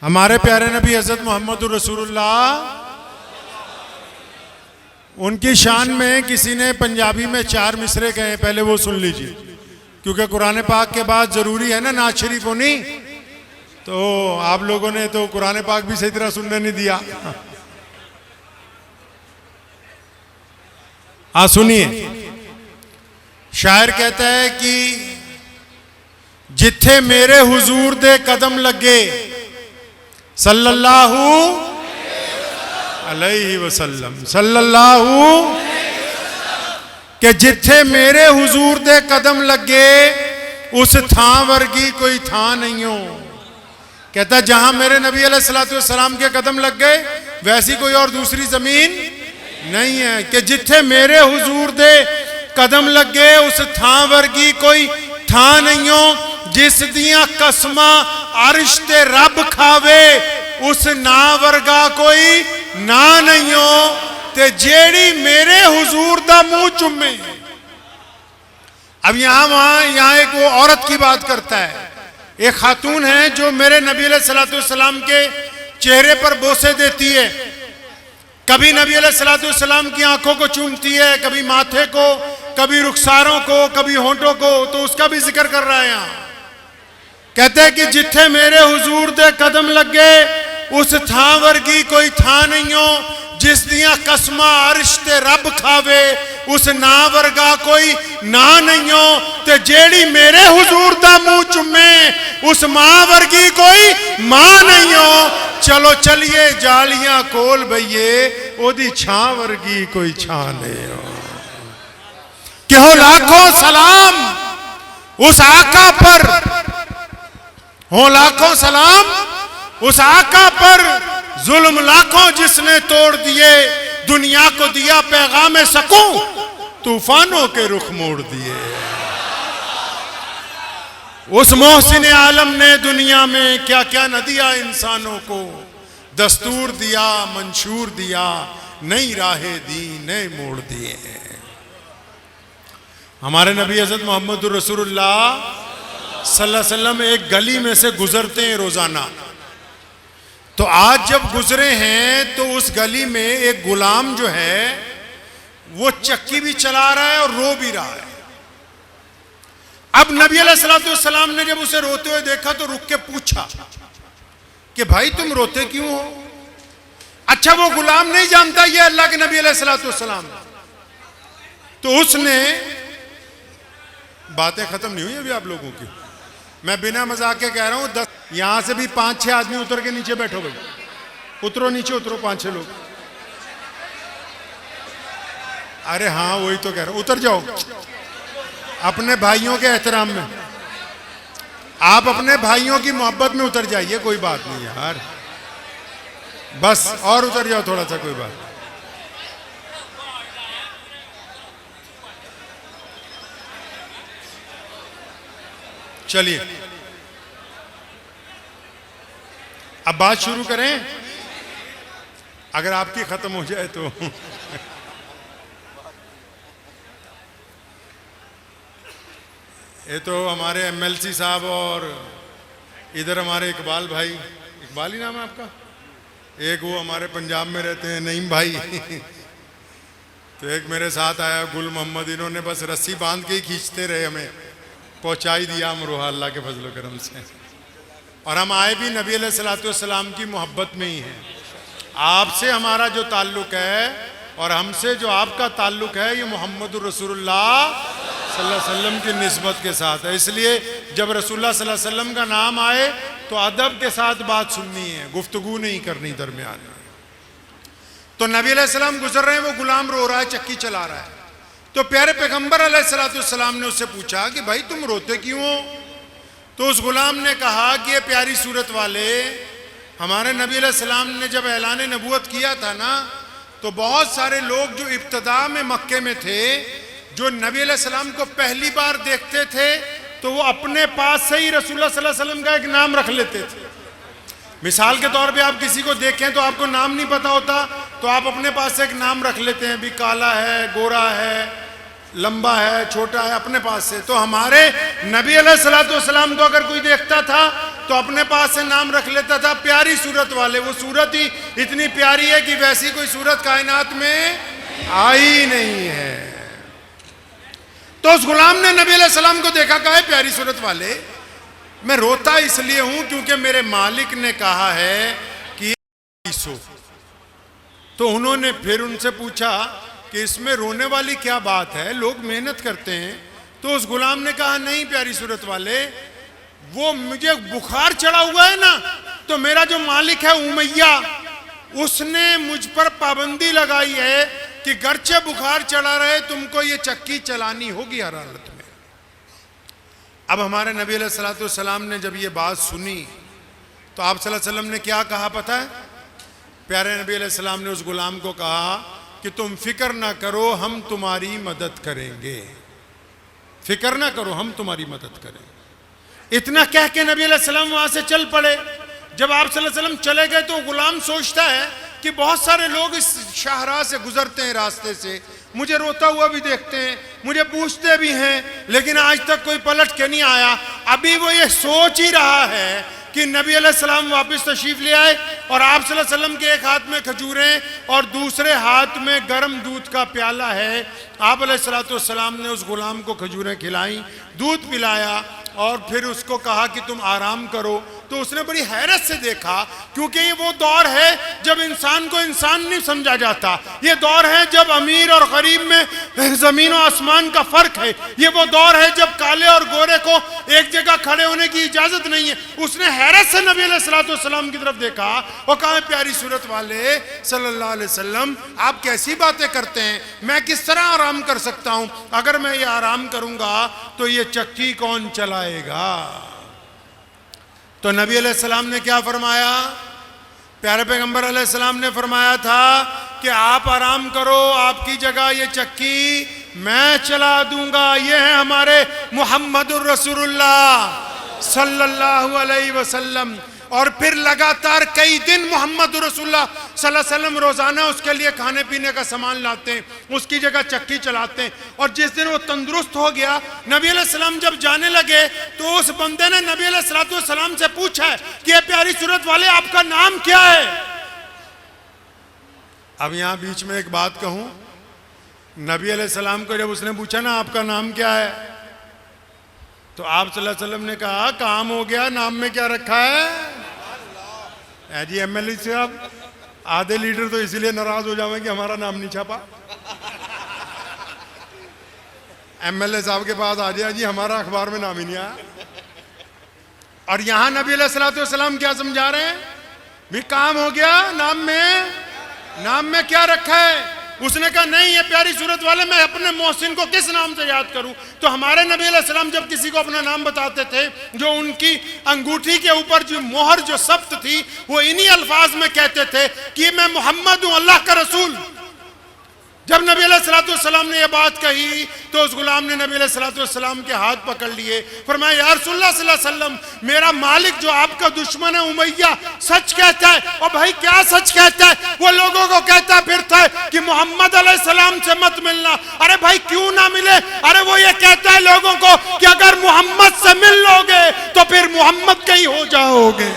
हमारे प्यारे नबी हज़रत मोहम्मद रसूलुल्लाह, उनकी शान में किसी ने पंजाबी में 4 मिसरे कहे, पहले वो सुन लीजिए, क्योंकि कुरान पाक के बाद ज़रूरी है ना नात शरीफ होनी। तो आप लोगों ने तो कुरान पाक भी सही तरह सुनने नहीं दिया। हाँ सुनिए, शायर कहता है कि जिथे मेरे हुजूर दे कदम लगे सल्लल्लाहु अलैहि वसल्लम, सल्लल्लाहु, के जिथे मेरे हुजूर दे कदम लगे उस थां वर्गी कोई थां नहीं हो। कहता जहां मेरे नबी अलैहिस्सलातु वस्सलाम के कदम लग गए वैसी कोई और दूसरी जमीन नहीं है। कि जिथे मेरे हुजूर दे कदम लगे उस थां वर्गी कोई थां नहीं हो। जिस दियां कसमा अर्श ते रब खावे उस ना वर्गा कोई ना नहीं हो। ते जेड़ी मेरे हुजूर दा मुंह चुमे। अब यहां एक वो औरत की बात करता है, एक खातून है जो मेरे नबी अलैहिस्सलातु वस्सलाम के चेहरे पर बोसे देती है, कभी नबी अलैहिस्सलातु वस्सलाम की आंखों को चूमती है, कभी माथे को, कभी रुखसारों को, कभी होंठों को, तो उसका भी जिक्र कर रहा है यहां। कहते हैं कि जिथे मेरे हुजूर दे कदम लगे उस थां वर्गी कोई थां नहीं हो। जिस दियां कसमा अर्श ते रब खावे उस ना वर्गा कोई ना नहीं हो। ते जेड़ी मेरे हुजूर दा मुंह चुमे उस मां वर्गी कोई मां नहीं हो। चलो चलिए जालियां कोल बइये ओदी छां वर्गी कोई छां नहीं हो। कि हो लाखों सलाम उस आका पर, हो लाखों सलाम उस आका पर, जुल्म लाखों जिसने तोड़ दिए, दुनिया को दिया पैगाम सकूं, तूफानों के रुख मोड़ दिए। उस मोहसिन आलम ने दुनिया में क्या क्या न दिया इंसानों को, दस्तूर दिया, मंशूर दिया, नई राहें दी, नए मोड़ दिए। हमारे नबी हज़रत मोहम्मद रसूलुल्लाह सल्लल्लाहु अलैहि वसल्लम एक गली में से गुजरते हैं रोजाना। तो आज जब गुजरे हैं तो उस गली में एक गुलाम जो है वो चक्की भी चला रहा है और रो भी रहा है। अब नबी अलैहिस्सलातु वस्सलाम ने जब उसे रोते हुए देखा तो रुक के पूछा कि भाई तुम रोते क्यों हो? अच्छा वो गुलाम नहीं जानता ये अल्लाह के नबी अलैहिस्सलातु वस्सलाम। तो उसने, बातें खत्म नहीं हुई अभी आप लोगों की, मैं बिना मजाक के कह रहा हूं, 10 यहां से भी 5-6 आदमी उतर के नीचे बैठो भाई, उतरो नीचे, उतरो 5-6 लोग। अरे हाँ वही तो कह रहा हूं, उतर जाओ अपने भाइयों के एहतराम में। आप अपने भाइयों की मोहब्बत में उतर जाइए, कोई बात नहीं यार, बस और उतर जाओ थोड़ा सा, कोई बात। चलिए अब बात शुरू करें, अगर आपकी खत्म हो जाए तो। ये तो हमारे एमएलसी साहब और इधर हमारे इकबाल भाई, इकबाल ही नाम है आपका, एक वो हमारे पंजाब में रहते हैं नईम भाई। तो एक मेरे साथ आया गुल मोहम्मद, इन्होंने बस रस्सी बांध के ही खींचते रहे, हमें पहुंचाई दिया अमरोहा अल्लाह के फजल करम से। और हम आए भी नबी अलैहिस्सलातु वस्सलाम की मोहब्बत में ही हैं। आपसे हमारा जो ताल्लुक है और हमसे जो आपका ताल्लुक है ये मोहम्मद रसूलुल्लाह सल्लल्लाहु अलैहि वसल्लम की निस्बत के साथ है। इसलिए जब रसूलुल्लाह सल्लल्लाहु अलैहि वसल्लम का नाम आए तो अदब के साथ बात सुननी है, गुफ्तगू नहीं करनी दरमियान में। तो नबी अलैहिस्सलाम गुजर रहे हैं, वो गुलाम रो रहा है, चक्की चला रहा है। तो प्यारे पैगंबर अलैहिस्सलातु वस्सलाम ने उससे पूछा कि भाई तुम रोते क्यों हो? तो उस गुलाम ने कहा कि ये प्यारी सूरत वाले, हमारे नबी अलैहिस्सलाम ने जब ऐलान नबूवत किया था ना, तो बहुत सारे लोग जो इब्तिदा में मक्के में थे, जो नबी अलैहिस्सलाम को पहली बार देखते थे तो वो अपने पास से ही रसूलुल्लाह सल्लल्लाहु अलैहि वसल्लम का एक नाम रख लेते थे। मिसाल के तौर पे आप किसी को देखें तो आपको नाम नहीं पता होता, तो आप अपने पास से एक नाम रख लेते हैं, भी काला है, गोरा है, लंबा है, छोटा है, अपने पास से। तो हमारे नबी अलैहिस्सलातु वस्सलाम को अगर कोई देखता था तो अपने पास से नाम रख लेता था प्यारी सूरत वाले। वो सूरत ही इतनी प्यारी है कि वैसी कोई सूरत कायनात में आई नहीं है। तो उस गुलाम ने नबी अलैहि सलाम को देखा, कहा प्यारी सूरत वाले, मैं रोता इसलिए हूं क्योंकि मेरे मालिक ने कहा है कि सो। तो उन्होंने फिर उनसे पूछा कि इसमें रोने वाली क्या बात है, लोग मेहनत करते हैं। तो उस गुलाम ने कहा, नहीं प्यारी सूरत वाले, वो मुझे बुखार चढ़ा हुआ है ना, तो मेरा जो मालिक है उमैया, उसने मुझ पर पाबंदी लगाई है कि गर्चे बुखार चढ़ा रहे तुमको ये चक्की चलानी होगी हर हालत में। अब हमारे नबी अलैहिस्सलाम ने जब ये बात सुनी तो आप सल्लल्लाहु अलैहि वसल्लम ने क्या कहा पता है? प्यारे नबी अलैहिस्सलाम ने उस गुलाम को कहा कि तुम फिक्र ना करो, हम तुम्हारी मदद करेंगे। फिक्र ना करो, हम तुम्हारी मदद करेंगे। इतना कह के नबी अलैहिस्सलाम वहां से चल पड़े। जब आप सल्लल्लाहु अलैहि वसल्लम चले गए तो गुलाम सोचता है कि बहुत सारे लोग इस शाहराह से गुजरते हैं, रास्ते से, मुझे रोता हुआ भी देखते हैं, मुझे पूछते भी हैं, लेकिन आज तक कोई पलट के नहीं आया। अभी वो ये सोच ही रहा है कि नबी अलैहिस्सलाम वापस तशरीफ ले आए और आप सल्लल्लाहु अलैहि वसल्लम के एक हाथ में खजूरें और दूसरे हाथ में गर्म दूध का प्याला है। आप अलैहिस्सलाम ने उस गुलाम को खजूरें खिलाई, दूध पिलाया और फिर उसको कहा कि तुम आराम करो। तो उसने बड़ी हैरत से देखा, क्योंकि ये वो दौर है जब इंसान को इंसान नहीं समझा जाता। ये दौर है जब अमीर और गरीब में जमीन और आसमान का फर्क है। ये वो दौर है जब काले और गोरे को एक जगह खड़े होने की इजाजत नहीं है। उसने हैरत से नबी अलैहिस्सलाम की तरफ देखा और कहा, प्यारी सूरत वाले सल्लल्लाहु अलैहि वसल्लम, आप कैसी बातें करते हैं? मैं किस तरह आराम कर सकता हूं? अगर मैं ये आराम करूंगा तो ये चक्की कौन चलाएगा? तो नबी अलैहिस्सलाम ने क्या फरमाया? प्यारे पैगंबर अलैहिस्सलाम ने फरमाया था कि आप आराम करो, आपकी जगह ये चक्की मैं चला दूंगा। ये है हमारे मुहम्मदुर रसूलुल्लाह सल्लल्लाहु अलैहि वसल्लम। और फिर लगातार कई दिन मोहम्मद रसूलुल्लाह सल्लल्लाहु अलैहि वसल्लम रोजाना उसके लिए खाने पीने का सामान लाते हैं, उसकी जगह चक्की चलाते हैं। और जिस दिन वो तंदुरुस्त हो गया, नबी अलैहिस्सलाम जब जाने लगे तो उस बंदे ने नबी अलैहिस्सलाम से पूछा है कि ये प्यारी सूरत वाले, आपका नाम क्या है? अब यहां बीच में एक बात कहूं, नबी अलैहिस्सलाम को जब उसने पूछा ना आपका नाम क्या है, तो आप सल्लल्लाहु अलैहि वसल्लम ने कहा काम हो गया, नाम में क्या रखा है? जी एमएलए साहब, आधे लीडर तो इसलिए नाराज हो जाएंगे कि हमारा नाम नहीं छापा। एमएलए साहब के पास आ जाए, जी हमारा अखबार में नाम ही नहीं आया। और यहां नबी अलैहिस्सलाम क्या समझा रहे हैं? भी काम हो गया, नाम में क्या रखा है? उसने कहा नहीं, ये प्यारी सूरत वाले, मैं अपने मोहसिन को किस नाम से याद करूं? तो हमारे नबी अलैहिस्सलाम जब किसी को अपना नाम बताते थे, जो उनकी अंगूठी के ऊपर जो मोहर जो सब्त थी, वो इन्हीं अल्फाज में कहते थे कि मैं मोहम्मद हूं, अल्लाह का रसूल। जब नबी अलैहिस्सलाम ने यह बात कही तो उस गुलाम ने नबी अलैहिस्सलाम के हाथ पकड़ लिए, फरमाया या रसूलुल्लाह सल्लल्लाहु अलैहि वसल्लम, मेरा मालिक जो आपका दुश्मन है उमैया सच कहता है। और भाई क्या सच कहता है? वो लोगों को कहता फिरता है कि मोहम्मद अलैहिस्सलाम से मत मिलना। अरे भाई क्यों ना मिले? अरे वो ये कहता है लोगों को कि अगर मोहम्मद से मिल लोगे तो फिर मोहम्मद के ही हो जाओगे।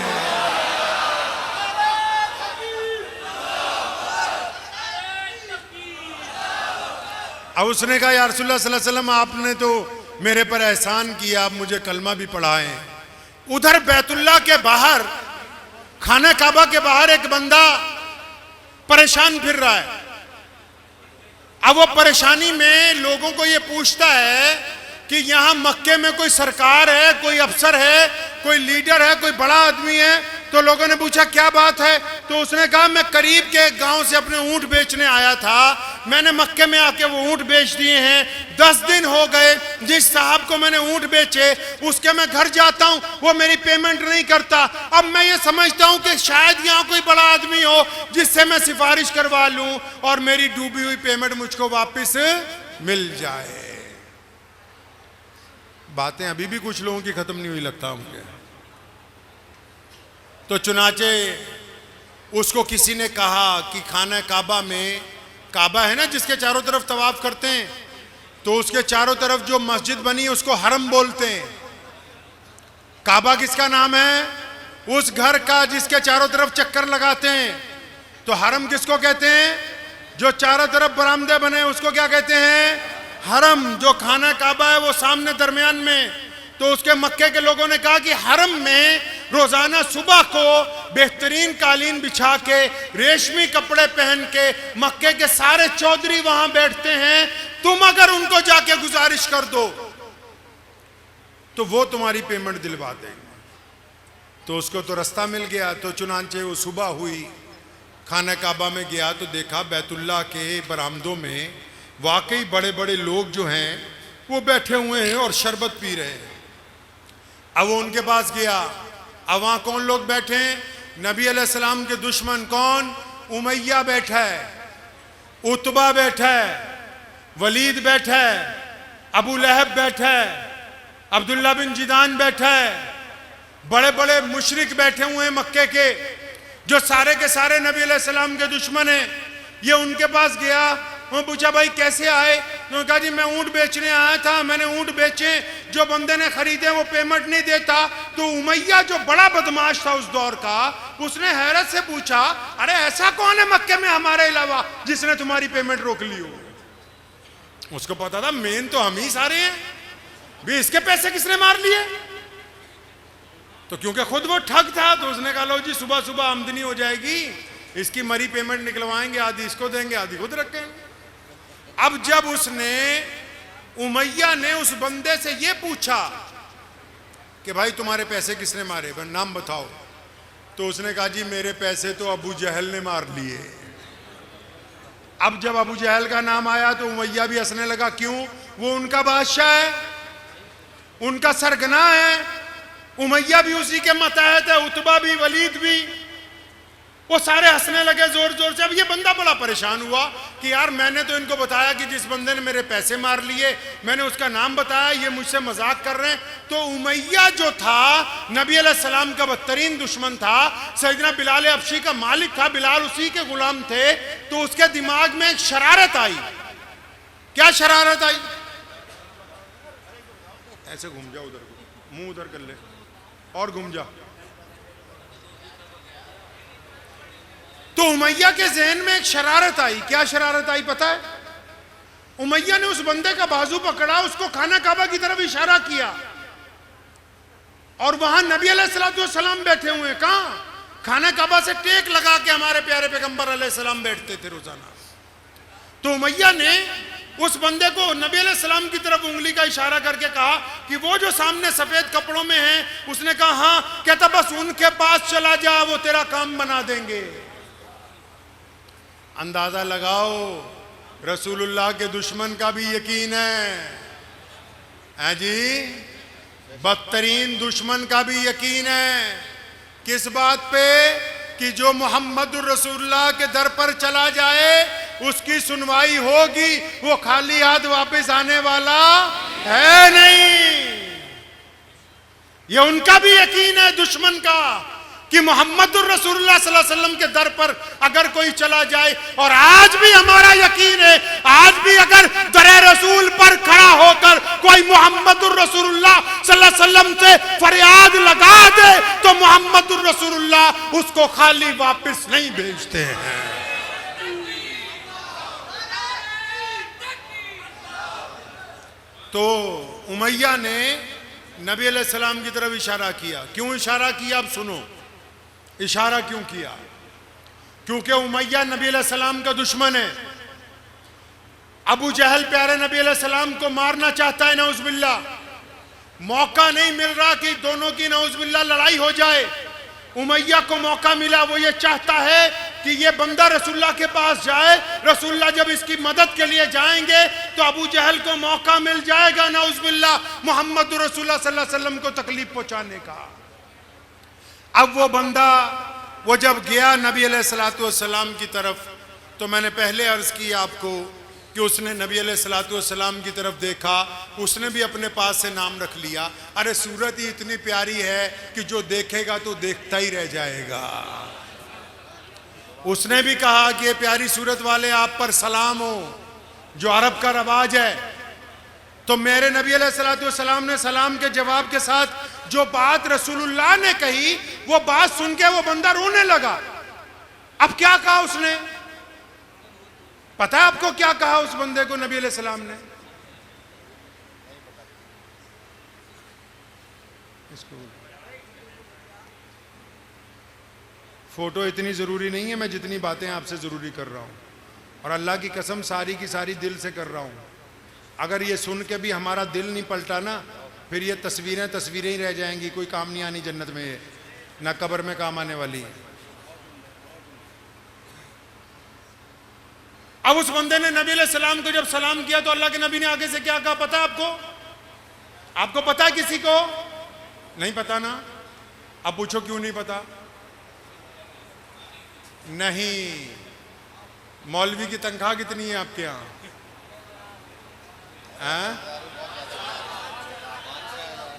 अब उसने कहा या रसूलुल्लाह सल्लल्लाहु अलैहि वसल्लम, आपने तो मेरे पर एहसान किया, आप मुझे कलमा भी पढ़ाएं। उधर बैतुल्लाह के बाहर, खाना काबा के बाहर एक बंदा परेशान फिर रहा है। अब वो परेशानी में लोगों को ये पूछता है कि यहां मक्के में कोई सरकार है, कोई अफसर है, कोई लीडर है, कोई बड़ा आदमी है? तो लोगों ने पूछा क्या बात है? तो उसने कहा मैं करीब के एक गांव से अपने ऊंट बेचने आया था, मैंने मक्के में आके वो ऊंट बेच दिए हैं। 10 दिन हो गए जिस साहब को मैंने ऊंट बेचे उसके मैं घर जाता हूं, वो मेरी पेमेंट नहीं करता। अब मैं ये समझता हूं कि शायद यहाँ कोई बड़ा आदमी हो जिससे मैं सिफारिश करवा लूं और मेरी डूबी हुई पेमेंट मुझको वापस मिल जाए। बातें अभी भी कुछ लोगों की खत्म नहीं हुई लगता मुझे। तो चुनाचे उसको किसी ने कहा कि खाना काबा में, काबा है ना जिसके चारों तरफ तवाफ करते हैं, तो उसके चारों तरफ जो मस्जिद बनी है उसको हरम बोलते हैं। काबा किसका नाम है? उस घर का जिसके चारों तरफ चक्कर लगाते हैं। तो हरम किसको कहते हैं? जो चारों तरफ बरामदे बने उसको क्या कहते हैं? हरम। जो खाना काबा है वो सामने दरमियान में। तो उसके मक्के के लोगों ने कहा कि हरम में रोजाना सुबह को बेहतरीन कालीन बिछा के, रेशमी कपड़े पहन के मक्के के सारे चौधरी वहां बैठते हैं, तुम अगर उनको जाके गुजारिश कर दो तो वो तुम्हारी पेमेंट दिलवा देंगे। तो उसको तो रास्ता मिल गया। तो चुनांचे वो सुबह हुई, खाना काबा में गया तो देखा बैतुल्लाह के बरामदों में वाकई बड़े बड़े लोग जो हैं वो बैठे हुए हैं और शरबत पी रहे हैं। अब वो उनके पास गया। अब वहां कौन लोग बैठे हैं? नबी अलैहिस्सलाम के दुश्मन कौन? उमैया बैठा है, उतबा बैठा है, वलीद बैठा है, अबू लहब बैठा है, अब्दुल्ला बिन जिदान बैठा है, बड़े बड़े मुशरिक बैठे हुए हैं मक्के के, जो सारे के सारे नबी अलैहिस्सलाम के दुश्मन हैं। ये उनके पास गया, वो पूछा भाई कैसे आए? तो कहा जी मैं ऊंट बेचने आया था, मैंने ऊंट बेचे, जो बंदे ने खरीदे वो पेमेंट नहीं देता। तो उमैया जो बड़ा बदमाश था उस दौर का, उसने हैरत से पूछा अरे ऐसा कौन है मक्के में हमारे अलावा जिसने तुम्हारी पेमेंट रोक ली हो? उसको पता था मेन तो हम ही सारे हैं, भी इसके पैसे किसने मार लिए? तो क्योंकि खुद वो ठग था तो उसने कहा लो जी सुबह सुबह आमदनी हो जाएगी, इसकी मरी पेमेंट निकलवाएंगे, आधी इसको देंगे आधी खुद रखेंगे। अब जब उसने उमैया ने उस बंदे से ये पूछा कि भाई तुम्हारे पैसे किसने मारे, नाम बताओ, तो उसने कहा जी मेरे पैसे तो अबू जहल ने मार लिए। अब जब अबू जहल का नाम आया तो उमैया भी हंसने लगा। क्यों? वो उनका बादशाह है, उनका सरगना है। उमैया भी उसी के मतहत है, उतबा भी, वलीद भी, वो सारे हंसने लगे जोर जोर से। अब ये बंदा बड़ा परेशान हुआ कि यार मैंने तो इनको बताया कि जिस बंदे ने मेरे पैसे मार लिए, मैंने उसका नाम बताया, ये मुझसे मजाक कर रहे हैं। तो उमैया जो था नबी अलैहिस्सलाम का बदतरीन दुश्मन था, सैयदना बिलाल हबशी का मालिक था, बिलाल उसी के गुलाम थे। तो उसके दिमाग में एक शरारत आई। क्या शरारत आई? ऐसे घूम जा, उधर मुंह उधर कर ले और घूम जा। तो उमैया के जहन में एक शरारत आई। क्या शरारत आई पता है? उमैया ने उस बंदे का बाजू पकड़ा, उसको खाना काबा की तरफ इशारा किया, और वहां नबी अलैहिस्सलाम बैठे हुए। कहां? खाना काबा से टेक लगा के हमारे प्यारे पैगंबर अलैहिस्सलाम बैठते थे रोजाना। तो उमैया ने उस बंदे को नबी अलैहिस्सलाम की तरफ उंगली का इशारा करके कहा कि वो जो सामने सफेद कपड़ों में है। उसने कहा हाँ। कहता बस उनके पास चला जा, वो तेरा काम बना देंगे। अंदाजा लगाओ, रसूलुल्लाह के दुश्मन का भी यकीन है जी, बदतरीन दुश्मन का भी यकीन है। किस बात पे? कि जो मोहम्मदुर रसूलुल्लाह के दर पर चला जाए उसकी सुनवाई होगी, वो खाली हाथ वापस आने वाला है नहीं। ये उनका भी यकीन है दुश्मन का कि मोहम्मदुर रसूलुल्लाह सल्लल्लाहु अलैहि वसल्लम के दर पर अगर कोई चला जाए। और आज भी हमारा यकीन है, आज भी अगर दरे रसूल पर खड़ा होकर कोई मोहम्मदुर रसूलुल्लाह सल्लल्लाहु अलैहि वसल्लम से फरियाद लगा दे तो मोहम्मदुर रसूलुल्लाह उसको खाली वापस नहीं भेजते हैं। तो उमैया ने नबी अलैहिस्सलाम की तरफ इशारा किया। क्यों इशारा किया? अब सुनो इशारा क्यों किया। क्योंकि उमैया नबी अलैहिस्सलाम का दुश्मन है। अबू जहल प्यारे नबी अलैहिस्सलाम को मारना चाहता है, नऊज़ुबिल्लाह। मौका नहीं मिल रहा कि दोनों की नऊज़ुबिल्लाह लड़ाई हो जाए। उमैया को मौका मिला, वो ये चाहता है कि ये बंदा रसूलुल्लाह के पास जाए। रसूलुल्लाह जब इसकी मदद के लिए जाएंगे तो अबू जहल को मौका मिल जाएगा नऊज़ुबिल्लाह मोहम्मद रसूलुल्लाह सल्लल्लाहु अलैहि वसल्लम को तकलीफ पहुंचाने का। अब वो बंदा वो जब गया नबी अलैहिस्सलातु वस्सलाम की तरफ, तो मैंने पहले अर्ज की आपको कि उसने नबी अलैहिस्सलातु वस्सलाम की तरफ देखा, उसने भी अपने पास से नाम रख लिया। अरे सूरत ही इतनी प्यारी है कि जो देखेगा तो देखता ही रह जाएगा। उसने भी कहा कि ये प्यारी सूरत वाले आप पर सलाम हो, जो अरब का रवाज है। तो मेरे नबी अलैहिस्सलाम ने सलाम के जवाब के साथ जो बात रसूलुल्लाह ने कही, वो बात सुन के वो बंदा रोने लगा। अब क्या कहा उसने? पता है आपको क्या कहा उस बंदे को नबी अलैहिस्सलाम ने? इसको फोटो इतनी जरूरी नहीं है मैं जितनी बातें आपसे जरूरी कर रहा हूं, और अल्लाह की कसम सारी की सारी दिल से कर रहा हूं। अगर ये सुन के भी हमारा दिल नहीं पलटा ना, फिर ये तस्वीरें तस्वीरें ही रह जाएंगी, कोई काम नहीं आनी जन्नत में, ये ना कब्र में काम आने वाली है। अब उस बंदे ने नबी अलैहिस्सलाम को जब सलाम किया तो अल्लाह के नबी ने आगे से क्या कहा पता आपको? आपको पता है? किसी को नहीं पता ना? अब पूछो क्यों नहीं पता? नहीं। मौलवी की तनख्वाह कितनी है आपके यहां?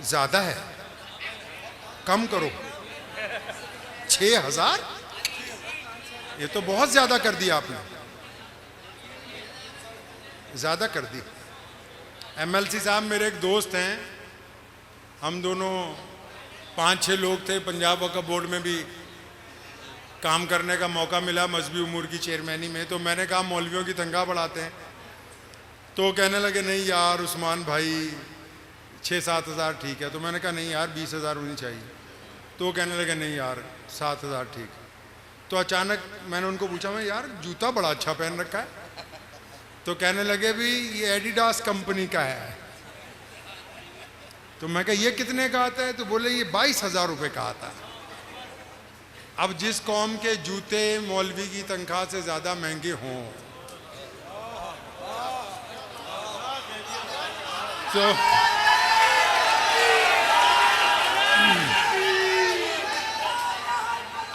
ज्यादा है, कम करो। 6,000? ये तो बहुत ज्यादा कर दिया आपने, ज्यादा कर दी। MLC साहब मेरे एक दोस्त हैं, हम दोनों 5-6 लोग थे, पंजाब वक्फ बोर्ड में भी काम करने का मौका मिला मजहबी उमूर की चेयरमैनी में। तो मैंने कहा मौलवियों की तनख्वाह बढ़ाते हैं, तो कहने लगे नहीं यार उस्मान भाई 6-7 हज़ार ठीक है। तो मैंने कहा नहीं यार 20,000 होनी चाहिए। तो कहने लगे नहीं यार 7,000 ठीक। तो अचानक मैंने उनको पूछा मैं यार जूता बड़ा अच्छा पहन रखा है। तो कहने लगे भी ये एडिडास कंपनी का है। तो मैं कहा ये कितने का आता है? तो बोले ये 22,000 रुपये का आता है। अब जिस कौम के जूते मौलवी की तनख्वाह से ज्यादा महंगे हों, तो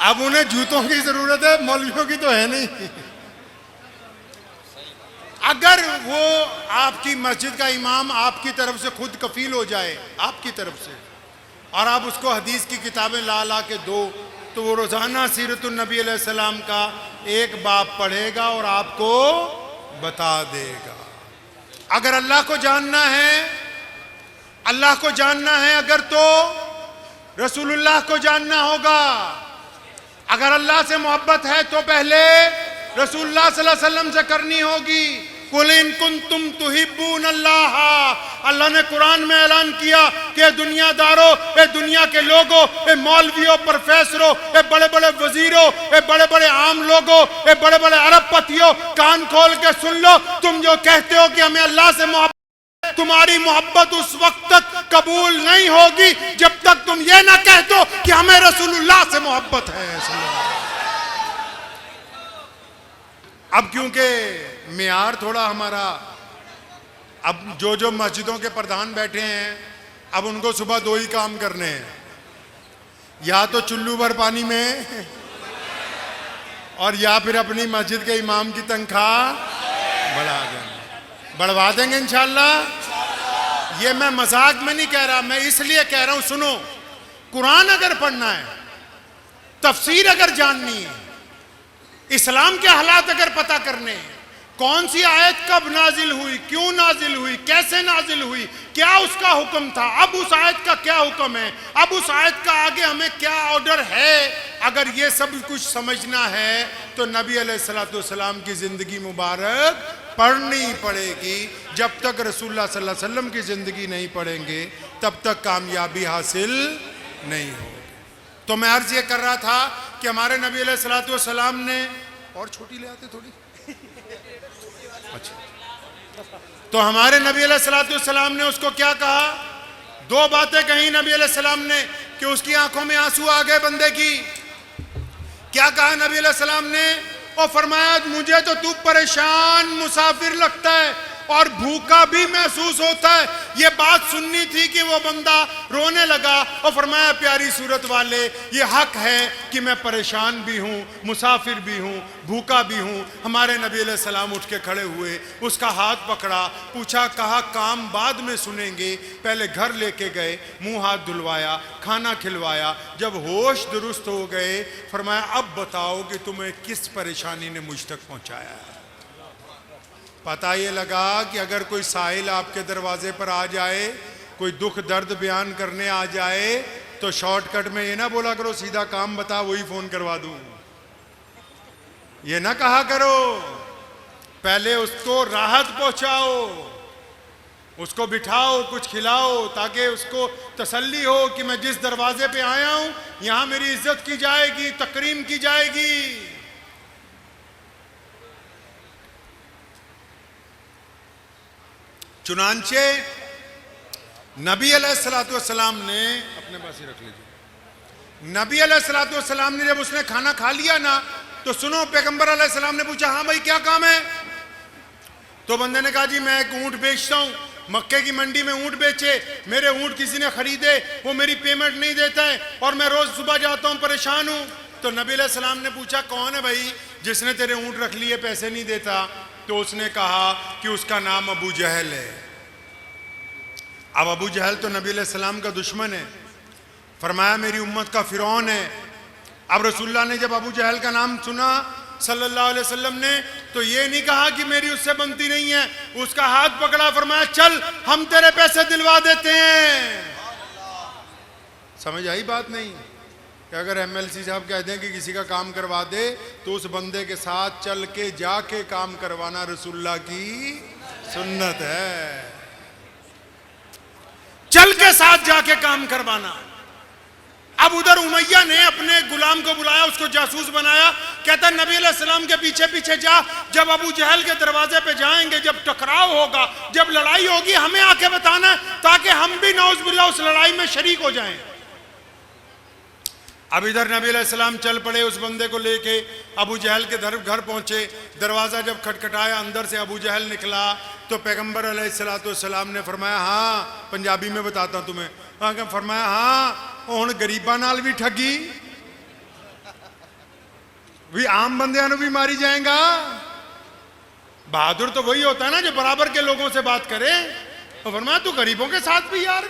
अब उन्हें जूतों की जरूरत है, मौलवियों की तो है नहीं। अगर वो आपकी मस्जिद का इमाम आपकी तरफ से खुद कफील हो जाए, आपकी तरफ से, और आप उसको हदीस की किताबें ला ला के दो, तो वो रोजाना सीरतुन नबी अलैहिस्सलाम का एक बाब पढ़ेगा और आपको बता देगा। अगर अल्लाह को जानना है, अल्लाह को जानना है अगर, तो रसूलुल्लाह को जानना होगा। अगर अल्लाह से मोहब्बत है तो पहले रसूलुल्लाह सल्लल्लाहु अलैहि वसल्लम से करनी होगी। कुल इन कुंतुम तुहिब्बून अल्लाह, अल्लाह ने कुरान में ऐलान किया कि दुनियादारों, ए दुनिया के लोगों, ए मौलवियों, प्रोफेसरों, ए बड़े बड़े वजीरों, ए बड़े बड़े आम लोगों, ए बड़े बड़े अरबपतियों, कान खोल के सुन लो। तुम जो कहते हो कि हमें अल्लाह से मोहब्बत, तुम्हारी मोहब्बत उस वक्त तक कबूल नहीं होगी जब तक तुम ये ना कह दो कि हमें रसूलुल्लाह से मोहब्बत है। अब क्योंकि मियार थोड़ा हमारा, अब जो मस्जिदों के प्रधान बैठे हैं, अब उनको सुबह 2 ही काम करने हैं, या तो चुल्लू भर पानी में, और या फिर अपनी मस्जिद के इमाम की तनख्वाह बढ़ा देंगे, बढ़वा देंगे इंशाल्लाह। ये मैं मजाक में नहीं कह रहा, मैं इसलिए कह रहा हूं, सुनो, कुरान अगर पढ़ना है, तफसीर अगर जाननी है, इस्लाम के हालात अगर पता करने हैं, कौन सी आयत कब नाजिल हुई, क्यों नाजिल हुई, कैसे नाजिल हुई, क्या उसका हुक्म था, अब उस आयत का क्या हुक्म है, अब उस आयत का आगे हमें क्या ऑर्डर है, अगर ये सब कुछ समझना है तो नबी अलैहिस्सलाम की जिंदगी मुबारक पढ़नी पड़ेगी। जब तक रसूलुल्लाह सल्लल्लाहु अलैहि वसल्लम की जिंदगी नहीं पढ़ेंगे तब तक कामयाबी हासिल नहीं होगी। तो मैं अर्ज ये कर रहा था कि हमारे नबी अलैहिस्सलाम ने, और छोटी ले आते थोड़ी, अच्छा, तो हमारे नबी अलैहिस्सलाम ने उसको क्या कहा? 2 बातें कही नबी अलैहिस्सलाम ने कि उसकी आंखों में आंसू आ गए बंदे की। क्या कहा नबी अलैहिस्सलाम ने? और फरमाया मुझे तो तू परेशान मुसाफिर लगता है और भूखा भी महसूस होता है। ये बात सुननी थी कि वो बंदा रोने लगा और फरमाया प्यारी सूरत वाले, ये हक है कि मैं परेशान भी हूँ, मुसाफिर भी हूँ, भूखा भी हूँ। हमारे नबी अलैहिस्सलाम उठ के खड़े हुए, उसका हाथ पकड़ा, पूछा, कहा काम बाद में सुनेंगे, पहले घर लेके गए, मुंह हाथ धुलवाया, खाना खिलवाया। जब होश दुरुस्त हो गए फरमाया अब बताओ कि तुम्हें किस परेशानी ने मुझ तक पहुँचाया है। पता ये लगा कि अगर कोई साहिल आपके दरवाजे पर आ जाए, कोई दुख दर्द बयान करने आ जाए, तो शॉर्टकट में ये ना बोला करो सीधा काम बता वही फोन करवा दूं, ये ना कहा करो। पहले उसको राहत पहुंचाओ, उसको बिठाओ, कुछ खिलाओ, ताकि उसको तसल्ली हो कि मैं जिस दरवाजे पे आया हूं यहां मेरी इज्जत की जाएगी, तकरीम की जाएगी। चुनांचे नबी अलैहिस्सलाम ने, अपने पास ही रख लीजिए, नबी अलैहिस्सलाम ने जब उसने खाना खा लिया ना, तो सुनो, पैगंबर अलैहिस्सलाम ने पूछा, हाँ भाई क्या काम है? तो बंदे ने कहा, जी मैं एक ऊंट बेचता हूं, मक्के की मंडी में ऊंट बेचे, मेरे ऊंट किसी ने खरीदे, वो मेरी पेमेंट नहीं देता है और मैं रोज सुबह जाता हूं, परेशान हूं। तो नबी अलैहिस्सलाम ने पूछा, कौन है भाई जिसने तेरे ऊंट रख लिए, पैसे नहीं देता? तो उसने कहा कि उसका नाम अबू जहल है। अब अबू जहल तो नबी अलैहिस्सलाम का दुश्मन है, फरमाया मेरी उम्मत का फिरौन है। अब रसूलुल्लाह ने जब अबू जहल का नाम सुना सल्लल्लाहु अलैहि वसल्लम ने, तो ये नहीं कहा कि मेरी उससे बनती नहीं है, उसका हाथ पकड़ा, फरमाया चल हम तेरे पैसे दिलवा देते हैं। समझ आई बात? नहीं कि अगर एमएलसी साहब कहते हैं कि किसी का काम करवा दे, तो उस बंदे के साथ चल के जाके काम करवाना रसूलुल्लाह की सुन्नत है, चल के साथ जाके काम करवाना। अब उधर उमैया ने अपने गुलाम को बुलाया, उसको जासूस बनाया, कहता नबी अलैहिस्सलाम के पीछे पीछे जा, जब अबू जहल के दरवाजे पे जाएंगे, जब टकराव होगा, जब लड़ाई होगी, हमें आके बताना है, ताकि हम भी नौज़ुबिल्लाह उस लड़ाई में शरीक हो जाएं। अब इधर नबी अलैहिस्सलाम चल पड़े, उस बंदे को लेके अबू जहल के घर पहुंचे। दरवाजा जब खटखटाया, अंदर से अबू जहल निकला, तो पैगंबर अलैहिस्सलाम ने फरमाया, हाँ पंजाबी में बताता हूं तुम्हें, फरमाया हाँ हुण गरीबां नाल भी ठगी, भी आम बंदियां नूं भी मारी जाएगा। बहादुर तो वही होता है ना जो बराबर के लोगों से बात करे। तो फरमाया तू गरीबों के साथ भी यार।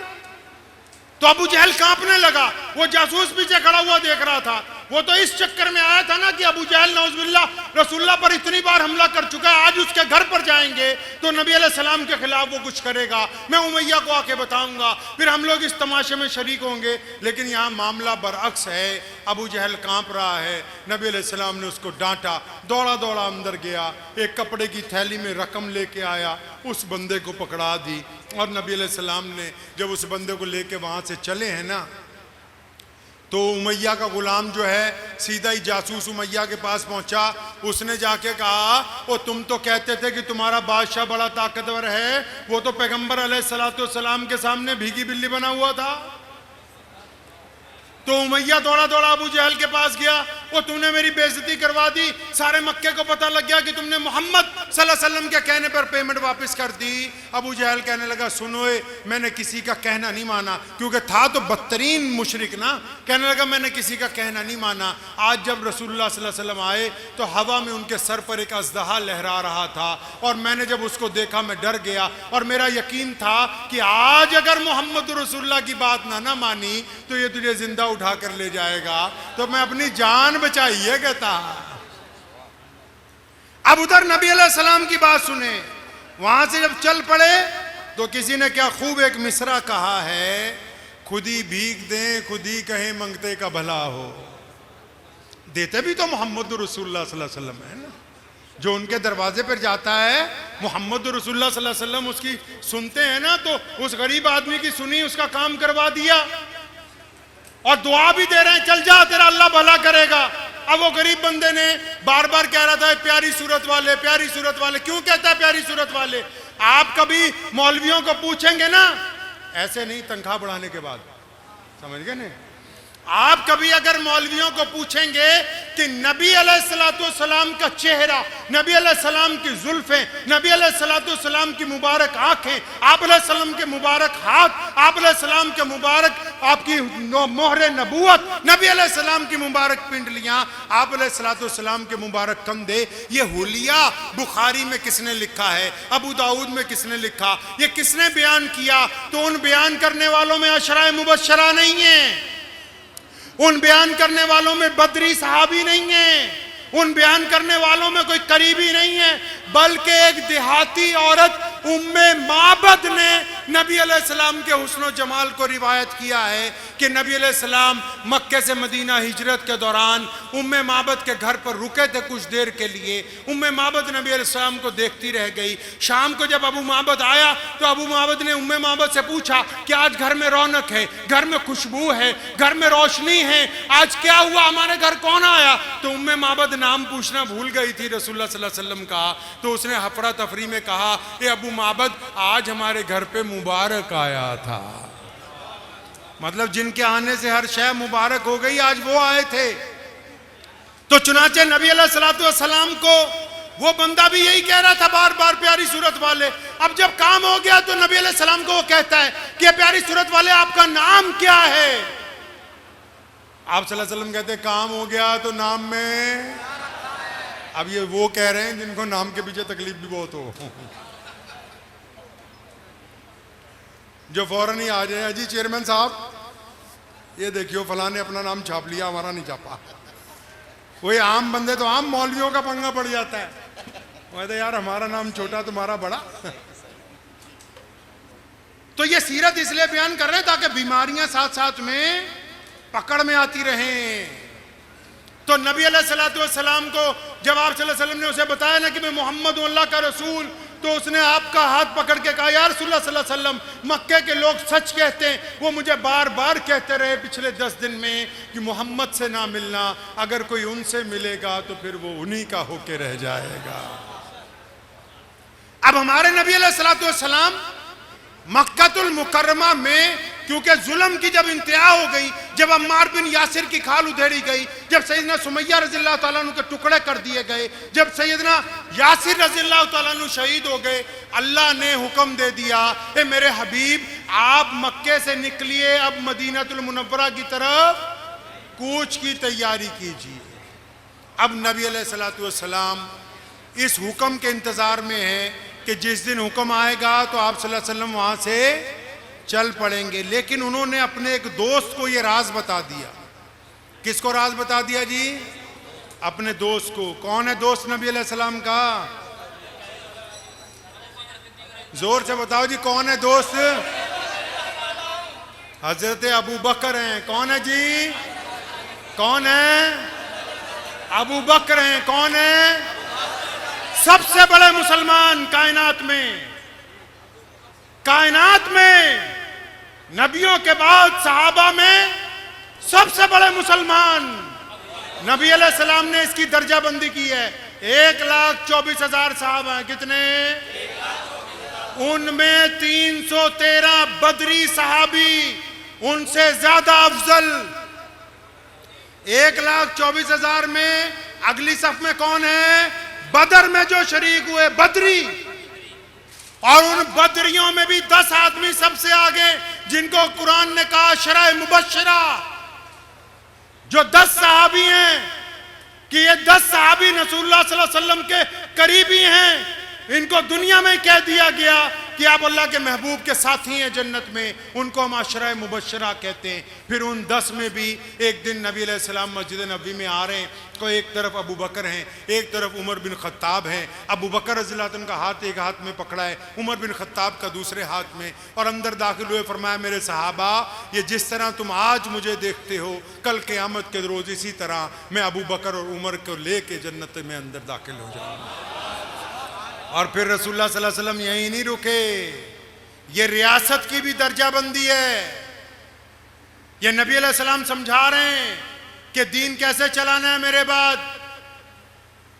तो अबू जहल कांपने लगा, वो जासूस पीछे खड़ा हुआ देख रहा था। वो तो इस चक्कर में आया था ना कि अबू जहल नौज़ुबिल्लाह रसूलुल्लाह पर इतनी बार हमला कर चुका है, आज उसके घर पर जाएंगे तो नबी अलैहिस्सलाम के खिलाफ वो कुछ करेगा, मैं उमैया को आके बताऊंगा, फिर हम लोग इस तमाशे में शरीक होंगे। लेकिन यहाँ मामला बरअक्स है, अबू जहल कांप रहा है। नबी अलैहिस्सलाम ने उसको डांटा, दौड़ा दौड़ा अंदर गया, एक कपड़े की थैली में रकम लेके आया, उस बंदे को पकड़ा दी। और नबी अलैहिस्सलाम ने जब उस बंदे को लेके वहां से चले हैं ना, तो उमैया का गुलाम जो है सीधा ही जासूस उमैया के पास पहुंचा। उसने जाके कहा, ओ तुम तो कहते थे कि तुम्हारा बादशाह बड़ा ताकतवर है, वो तो पैगंबर अलैहिस्सलाम के सामने भीगी बिल्ली बना हुआ था। तो उमैया दौड़ा दौड़ा अबू जहल के पास गया, वो तुमने मेरी बेइज्जती करवा दी, सारे मक्के को पता लग गया कि तुमने मोहम्मद सल्लल्लाहु अलैहि वसल्लम के कहने पर पेमेंट वापस कर दी। अबू जहल कहने लगा, सुनोए मैंने किसी का कहना नहीं माना, क्योंकि था तो बदतरीन मुशरिक ना। कहने लगा मैंने किसी का कहना नहीं माना। आज जब रसूलुल्लाह सल्लल्लाहु अलैहि वसल्लम आए तो हवा में उनके सर पर एक अज़दहा लहरा रहा था, और मैंने जब उसको देखा मैं डर गया, और मेरा यकीन था कि आज अगर मोहम्मद रसूलुल्लाह की बात ना मानी तो ये तुझे जिंदा उठा कर ले जाएगा, तो मैं अपनी जान बचाई है कहता। अब उधर नबी अलैहिस्सलाम की बात सुने, वहां से जब चल पड़े तो किसी ने क्या खूब एक मिसरा कहा है, खुदी भीख दें खुदी कहें मंगते का भला हो। देते भी तो मोहम्मद रसूलुल्लाह सल्लल्लाहु अलैहि वसल्लम है ना, जो उनके दरवाजे पर जाता है मोहम्मद रसूलुल्लाह सल्लल्लाहु अलैहि वसल्लम उसकी सुनते हैं ना, तो उस गरीब आदमी की सुनी, उसका काम करवा दिया, और दुआ भी दे रहे हैं चल जा तेरा अल्लाह भला करेगा। अब वो गरीब बंदे ने बार बार कह रहा था प्यारी सूरत वाले, प्यारी सूरत वाले। क्यों कहता है प्यारी सूरत वाले? आप कभी मौलवियों को पूछेंगे ना, ऐसे नहीं तनख्वाह बढ़ाने के बाद, समझ गए ना, आप कभी अगर मौलवियों को पूछेंगे कि नबी अलैहिस्सलाम का चेहरा, नबी अलैहिस्सलाम की जुल्फें, नबी अलैहिस्सलाम की मुबारक आंखें, आप अलैहिस्सलाम के मुबारक हाथ, आप अलैहिस्सलाम के मुबारक आपकी मोहरे नबूवत, नबी अलैहिस्सलाम की मुबारक पिंडलियां, आप अलैहिस्सलाम के मुबारक कंधे, ये हुलिया बुखारी में किसने लिखा है, अबू दाऊद में किसने लिखा, ये किसने बयान किया? तो उन बयान करने वालों में अशराए मुबश्शरा नहीं है, उन बयान करने वालों में बदरी सहाबी नहीं है, उन बयान करने वालों में कोई करीबी नहीं है, बल्कि एक देहाती औरत उम्मे माबद ने नबी अलैहिस्सलाम के हुस्न जमाल को रिवायत किया है कि नबी अलैहिस्सलाम मक्के से मदीना हिजरत के दौरान उम्मे माबद के घर पर रुके थे कुछ देर के लिए। उम्मे माबद नबी अलैहिस्सलाम को देखती रह गई। शाम को जब अबू माबद आया तो अबू माबद ने उम्मे माबद से पूछा कि आज घर में रौनक है, घर में खुशबू है, घर में रोशनी है, आज क्या हुआ, हमारे घर कौन आया? तो उम्मे माबद नाम पूछना भूल गई थी रसूलुल्लाह सल्लल्लाहु अलैहि वसल्लम का। तो उसने हफरा तफरी में कहा, ए अबू माबद, आज हमारे घर पे मुबारक आया था। मतलब जिनके आने से हर शय मुबारक हो गई, आज वो आए थे। तो चुनाचे नबी अलैहिस्सलाम को वो बंदा भी यही कह रहा था बार बार, प्यारी सूरत वाले। अब जब काम हो गया तो नबी अलैहिस्सलाम को वो कहता है कि प्यारी सूरत वाले, आपका नाम क्या है? आप सल्लल्लाहु अलैहि वसल्लम कहते हैं, काम हो गया तो नाम में। अब ये वो कह रहे हैं जिनको नाम के पीछे तकलीफ भी बहुत हो, जो फौरन ही आ जाए, अजी चेयरमैन साहब ये देखियो फलां ने अपना नाम छाप लिया, हमारा नहीं छापा। वही आम बंदे तो आम मौलवियों का पंगा पड़ जाता है, कहते यार हमारा नाम छोटा तुम्हारा बड़ा। तो ये सीरत इसलिए बयान कर रहे हैं ताकि बीमारियां साथ साथ में पकड़ में आती रहें। तो नबी अलैहिस्सलाम को जब आप सल्लल्लाहु अलैहि वसल्लम ने उसे बताया ना कि मैं मोहम्मद हूं, अल्लाह का रसूल, तो उसने आपका हाथ पकड़ के कहा, यार रसूलुल्लाह सल्लल्लाहु अलैहि वसल्लम, मक्के के लोग सच कहते हैं, वो मुझे बार बार कहते रहे पिछले 10 दिन में कि मोहम्मद से ना मिलना, अगर कोई उनसे मिलेगा तो फिर वो उन्हीं का होके रह जाएगा। अब हमारे नबी अलैहिस्सलाम मक्कातुल मुकर्रमा में क्योंकि जुल्म की जब इंतहा हो गई, जब अम्मार बिन यासिर की खाल उधेड़ी गई, जब सैयदना सुमैया रज़ियल्लाहु ताला अन्हु के टुकड़े कर दिए गए, जब सैयदना यासिर रज़ियल्लाहु ताला अन्हु शहीद हो गए, अल्लाह ने हुक्म दे दिया, ए मेरे हबीब आप मक्के से निकलिए, अब मदीनतुल मुनव्वरा की तरफ कूच की तैयारी कीजिए। अब नबी अलैहिस्सलातु वस्सलाम इस हुक्म के इंतजार में है कि जिस दिन हुक्म आएगा तो आप सल्लल्लाहु अलैहि वसल्लम वहां से चल पड़ेंगे। लेकिन उन्होंने अपने एक दोस्त को ये राज बता दिया। किसको राज बता दिया जी? अपने दोस्त को। कौन है दोस्त नबी अलैहिस्सलाम का? जोर से बताओ जी, कौन है दोस्त? हजरत अबू बकर हैं। कौन है जी? कौन है? अबू बकर हैं। कौन है? सबसे बड़े मुसलमान कायनात में। कायनात में नबियों के बाद सहाबा में सबसे बड़े मुसलमान नबी अलैहिस्सलाम ने इसकी दर्जाबंदी की है। 1,24,000 सहाबा हैं। कितने? उनमें 313 बदरी सहाबी उनसे ज्यादा अफजल। 1,24,000 में अगली सफ में कौन है? बदर में जो शरीक हुए बदरी। और उन बदरियों में भी 10 आदमी सबसे आगे, जिनको कुरान ने कहा शराए मुबश्शिरा, जो 10 सहाबी हैं कि ये 10 सहाबी रसूलुल्लाह सल्लल्लाहु अलैहि वसल्लम के करीबी हैं। इनको दुनिया में कह दिया गया कि आप अल्लाह के महबूब के साथी हैं जन्नत में, उनको हम अशराए मुबश्शिरा कहते हैं। फिर उन 10 में भी एक दिन नबी अलैहिस्सलाम मस्जिद नबी में आ रहे हैं, तो एक तरफ अबू बकर हैं, एक तरफ उमर बिन खत्ताब हैं। अबू बकर रज़ियल्लाहु अन्हु का हाथ एक हाथ में पकड़ा है, उमर बिन खत्ताब का दूसरे हाथ में, और अंदर दाखिल हुए। फरमाया, मेरे सहाबा, ये जिस तरह तुम आज मुझे देखते हो, कल क़यामत के रोज़ इसी तरह मैं अबू बकर और उमर को लेके जन्नत में अंदर दाखिल हो जाऊँगा। और फिर रसूलुल्लाह सल्लल्लाहु अलैहि वसल्लम यहीं नहीं रुके, ये रियासत की भी दर्जाबंदी है। ये नबी अलैहि सलाम समझा रहे हैं कि दीन कैसे चलाना है मेरे बाद।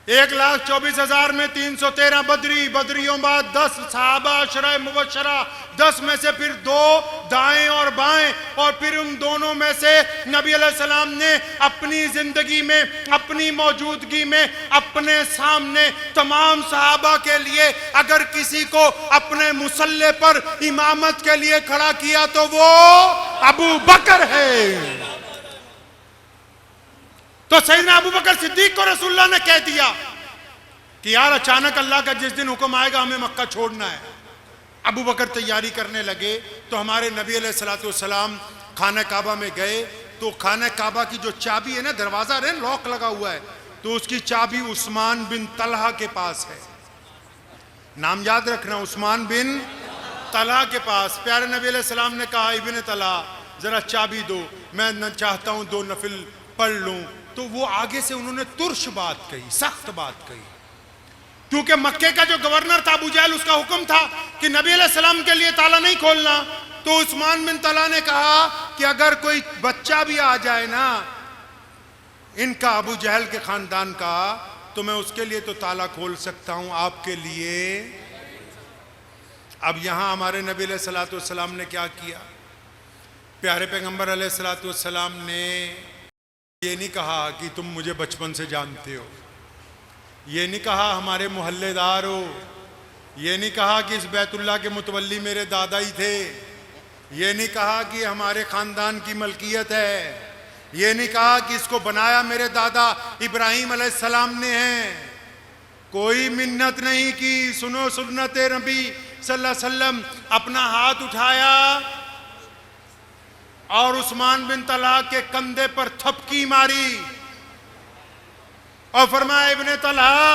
1,24,000 में 313 बदरी, बदरियों बाद 10 सहाबा अशराए मुबश्शरा, 10 में से फिर 2 दाएं और बाएं, और फिर उन दोनों में से नबी अलैहिस्सलाम ने अपनी जिंदगी में, अपनी मौजूदगी में, अपने सामने तमाम सहाबा के लिए अगर किसी को अपने मुसल्ले पर इमामत के लिए खड़ा किया तो वो अबू बकर है। तो सैयदना अबू बकर सिद्दीक को रसूलुल्लाह ने कह दिया कि यार अचानक अल्लाह का जिस दिन हुक्म आएगा हमें मक्का छोड़ना है। अबू बकर तैयारी करने लगे तो हमारे नबी अलैहिस्सलातु वस्सलाम खाना काबा में गए। तो खाना काबा की जो चाबी है ना, दरवाजा है, लॉक लगा हुआ है, तो उसकी चाबी उस्मान बिन तलहा के पास है। नाम याद रखना, उस्मान बिन तलहा के पास। प्यारे नबी अलैहि सलाम ने कहा, इब्ने तलहा जरा चाबी दो, मैं चाहता हूं 2 नफिल पढ़ लूं। तो वो आगे से उन्होंने तुर्श बात कही, सख्त बात कही, क्योंकि मक्के का जो गवर्नर था अबू जहल, उसका हुक्म था कि नबी अलैहि सलाम के लिए ताला नहीं खोलना। तो उस्मान बिन तलहा ने कहा कि अगर कोई बच्चा भी आ जाए ना इनका, अबू जहल के खानदान का, तो मैं उसके लिए तो ताला खोल सकता हूं, आपके लिए। अब यहां हमारे नबी अलैहिस्सलाम ने क्या किया? प्यारे पैगंबर अलैहिस्सलाम ने ये नहीं कहा कि तुम मुझे बचपन से जानते हो, ये नहीं कहा हमारे मोहल्लेदार हो, ये नहीं कहा कि इस बैतुल्लाह के मुतवल्ली मेरे दादा ही थे, ये नहीं कहा कि हमारे खानदान की मलकियत है, ये नहीं कहा कि इसको बनाया मेरे दादा इब्राहिम अलैहिस्सलाम ने है। कोई मिन्नत नहीं की। सुनो सुन्नत नबी सल्लल्लाहु अलैहि वसल्लम। अपना हाथ उठाया और उस्मान बिन तलहा के कंधे पर थपकी मारी और फरमाया, इब्ने तलहा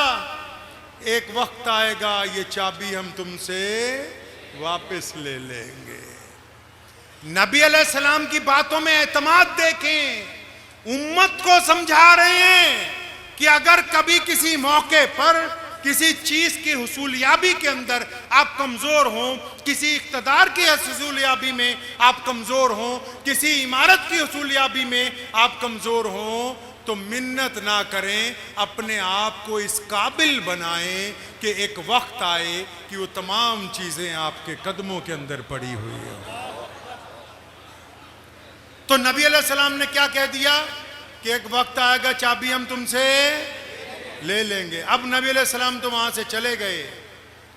एक वक्त आएगा ये चाबी हम तुमसे वापस ले लेंगे। नबी अलैहिस्सलाम की बातों में एतमाद देखें। उम्मत को समझा रहे हैं कि अगर कभी किसी मौके पर किसी चीज की हुसूलियाबी के अंदर आप कमजोर हो, किसी इख्तिदार की हुसूलियाबी में आप कमजोर हो, किसी इमारत की हुसूलियाबी में आप कमजोर हो, तो मिन्नत ना करें, अपने आप को इस काबिल बनाएं कि एक वक्त आए कि वो तमाम चीजें आपके कदमों के अंदर पड़ी हुई है। तो नबी अलैहिस्सलाम ने क्या कह दिया कि एक वक्त आएगा चाबी हम तुमसे ले लेंगे। अब नबी अलैहिस्सलाम तो वहां से चले गए।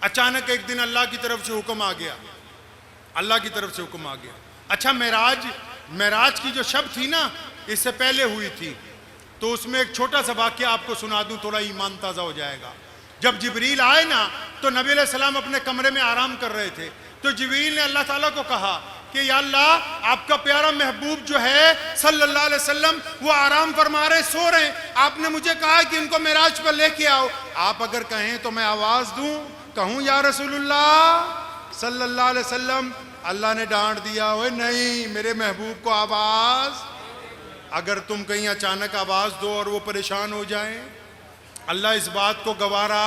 अचानक एक दिन अल्लाह की तरफ से हुक्म आ गया, अल्लाह की तरफ से हुक्म आ गया। अच्छा, मेराज की जो शब थी ना, इससे पहले हुई थी, तो उसमें एक छोटा सा वाकया आपको सुना दूं, थोड़ा ईमान ताज़ा हो जाएगा। जब जिब्रील आए ना, तो नबी अलैहिस्सलाम अपने कमरे में आराम कर रहे थे। तो जिब्रील ने अल्लाह ताला को कहा कि या अल्लाह, आपका प्यारा महबूब जो है सल्लल्लाहु अलैहि वसल्लम, वो आराम फरमा रहे, सो रहे हैं। आपने मुझे कहा कि इनको मेराज पर लेके आओ। आप अगर कहें तो मैं आवाज दूं, कहूं या रसूलुल्लाह सल्लल्लाहु अलैहि वसल्लम? अल्लाह ने डांट दिया, ओए नहीं, मेरे महबूब को आवाज, अगर तुम कहीं अचानक आवाज दो और वो परेशान हो जाएं, अल्लाह इस बात को गवारा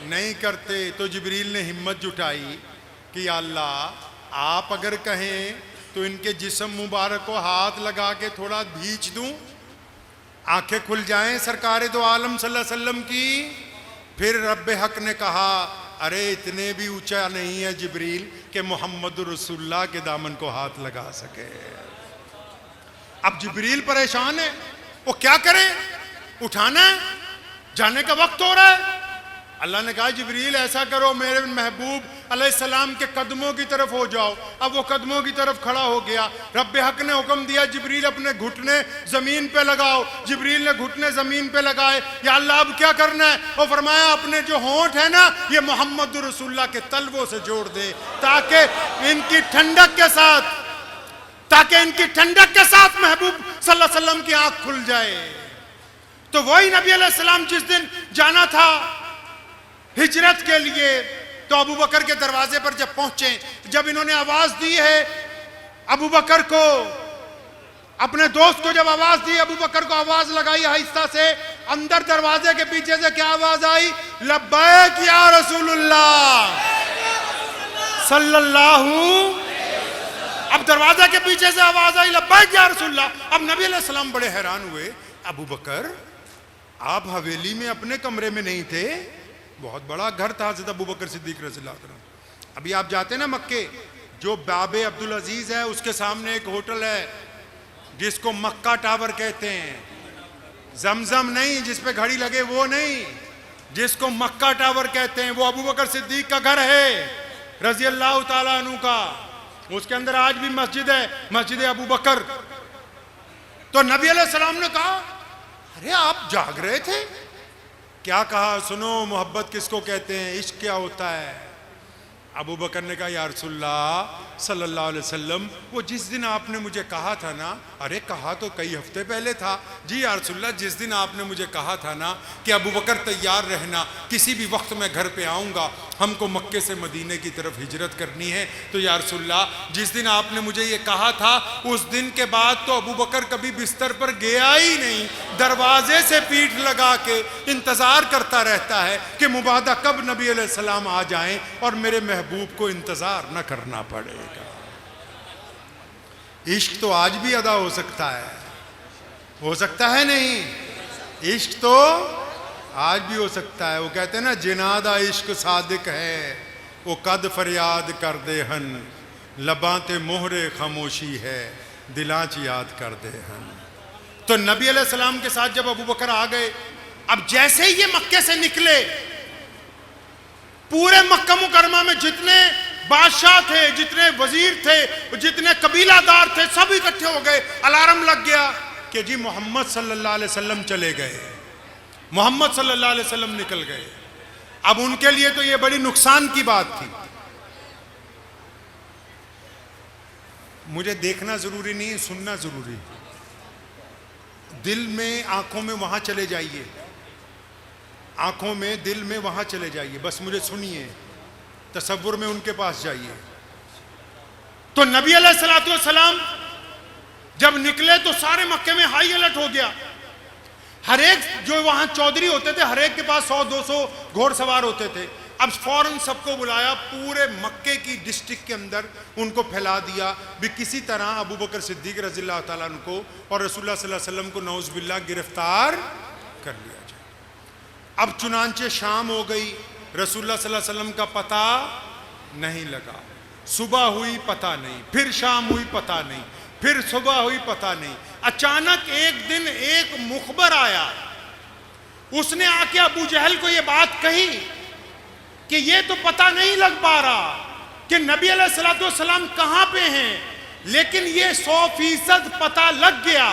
नहीं करते। तो जिब्रील ने हिम्मत जुटाई कि या अल्लाह, आप अगर कहें तो इनके जिस्म मुबारक को हाथ लगा के थोड़ा भींच दूं, आंखें खुल जाएं सरकार दो आलम सल्लल्लाहु अलैहि वसल्लम की। फिर रब्ब हक ने कहा, अरे इतने भी ऊंचा नहीं है जिब्रील कि मोहम्मद रसूलुल्लाह के दामन को हाथ लगा सके। अब जिब्रील परेशान है, वो क्या करे? उठाना है, जाने का वक्त हो रहा है। अल्लाह ने कहा, जिब्रील ऐसा करो, मेरे महबूब अलैहिस्सलाम के कदमों की तरफ हो जाओ। अब वो कदमों की तरफ खड़ा हो गया। रब्बे हक ने हुक्म दिया, जिब्रील अपने घुटने जमीन पे लगाओ। जिब्रील ने घुटने जमीन पे लगाए। या अल्लाह, अब क्या करना है? और फरमाया, अपने जो होंठ है ना, ये मोहम्मद रसूलुल्लाह के तलवों से जोड़ दे, ताकि इनकी ठंडक के साथ महबूब सल्लल्लाहु अलैहि वसल्लम की आंख खुल जाए। तो वही नबी अलैहिस्सलाम जिस दिन जाना था हिजरत के लिए, तो अबू बकर के दरवाजे पर जब पहुंचे, जब इन्होंने आवाज दी है अबू बकर को, अपने दोस्त को जब आवाज दी, अबू बकर को आवाज लगाई आहिस्ता से, अंदर दरवाजे के पीछे से क्या आवाज आई? लब्बैक या रसूलुल्लाह सल्लल्लाहु। अब दरवाजा के पीछे से आवाज आई, लब्बैक या रसूलुल्लाह। अब नबी अलैहि सलाम बड़े हैरान हुए, अबू बकर आप हवेली में अपने कमरे में नहीं थे? बहुत बड़ा घर था हज़रत अबू बकर सिद्दीक रज़ियल्लाहु अन्हु। अभी आप जाते ना मक्के, जो बाबे अब्दुल अजीज है उसके सामने एक होटल है जिसको मक्का टावर कहते हैं। जमजम नहीं जिस पे घड़ी लगे, वो नहीं, जिसको मक्का टावर कहते हैं, वो अबू बकर सिद्दीक का घर है रज़ियल्लाहु ताला अन्हु का। उसके अंदर आज भी मस्जिद है, मस्जिद अबू बकर। तो नबी अलैहिस्सलाम ने कहा, अरे आप जाग रहे थे? क्या कहा? सुनो, मोहब्बत किसको कहते हैं, इश्क क्या होता है। अबू बकर ने कहा या रसूलल्लाह सल्लल्लाहु अलैहि वसल्लम, वो जिस दिन आपने मुझे कहा था ना, अरे कहा तो कई हफ्ते पहले था। जी या रसूलल्लाह, जिस दिन आपने मुझे कहा था ना कि अबू बकर तैयार रहना, किसी भी वक्त मैं घर पे आऊँगा, हमको मक्के से मदीने की तरफ हिजरत करनी है। तो या रसूलल्लाह, जिस दिन आपने मुझे ये कहा था, उस दिन के बाद तो अबू बकर कभी बिस्तर पर गया ही नहीं, दरवाजे से पीठ लगा के इंतज़ार करता रहता है कि मुबादा कब नबी अलैहिस्सलाम आ जाएं और मेरे महबूब को इंतज़ार न करना पड़ेगा। इश्क तो आज भी अदा हो सकता है नहीं? इश्क तो आज भी हो सकता है। वो कहते हैं ना, जिनादा इश्क सादिक है, वो कद फरियाद कर दे हन, लबाते मोहरे खामोशी है, दिलाच याद कर दे हन। तो नबी अलैहिस्सलाम के साथ जब अबू बकर आ गए, अब जैसे ही ये मक्के से निकले, पूरे मक्का मुकरमा में जितने बादशाह थे, जितने वजीर थे, जितने कबीलादार थे, सब इकट्ठे हो गए। अलार्म लग गया कि जी मोहम्मद सल्लल्लाहु अलैहि वसल्लम चले गए, मोहम्मद सल्लल्लाहु अलैहि वसल्लम निकल गए। अब उनके लिए तो ये बड़ी नुकसान की बात थी। मुझे देखना जरूरी नहीं, सुनना जरूरी। दिल में, आंखों में वहां चले जाइए, आंखों में, दिल में वहां चले जाइए, बस मुझे सुनिए, तसव्वुर में उनके पास जाइए। तो नबी अलैहिस्सलातु वस्सलाम जब निकले तो सारे मक्के में हाई अलर्ट हो गया। हर एक जो वहां चौधरी होते थे, हर एक के पास 100-200 घोड़सवार होते थे। अब फौरन सबको बुलाया, पूरे मक्के की डिस्ट्रिक्ट के अंदर उनको फैला दिया भी किसी तरह अबू बकर सिद्दीक रज़ियल्लाहु ताला अन्हु को और रसूलुल्लाह सल्लल्लाहु अलैहि वसल्लम को नौज़ बिल्लाह गिरफ्तार कर लिया जाए। अब चुनांचे शाम हो गई, रसूलुल्लाह सल्लल्लाहु अलैहि वसल्लम का पता नहीं लगा। सुबह हुई पता नहीं, फिर शाम हुई पता नहीं, फिर सुबह हुई पता नहीं। अचानक एक दिन एक मुखबर आया, उसने आके अबू जहल को ये बात कही कि ये तो पता नहीं लग पा रहा कि नबी अलैहिस्सलातु वस्सलाम कहां पे हैं, लेकिन ये 100% पता लग गया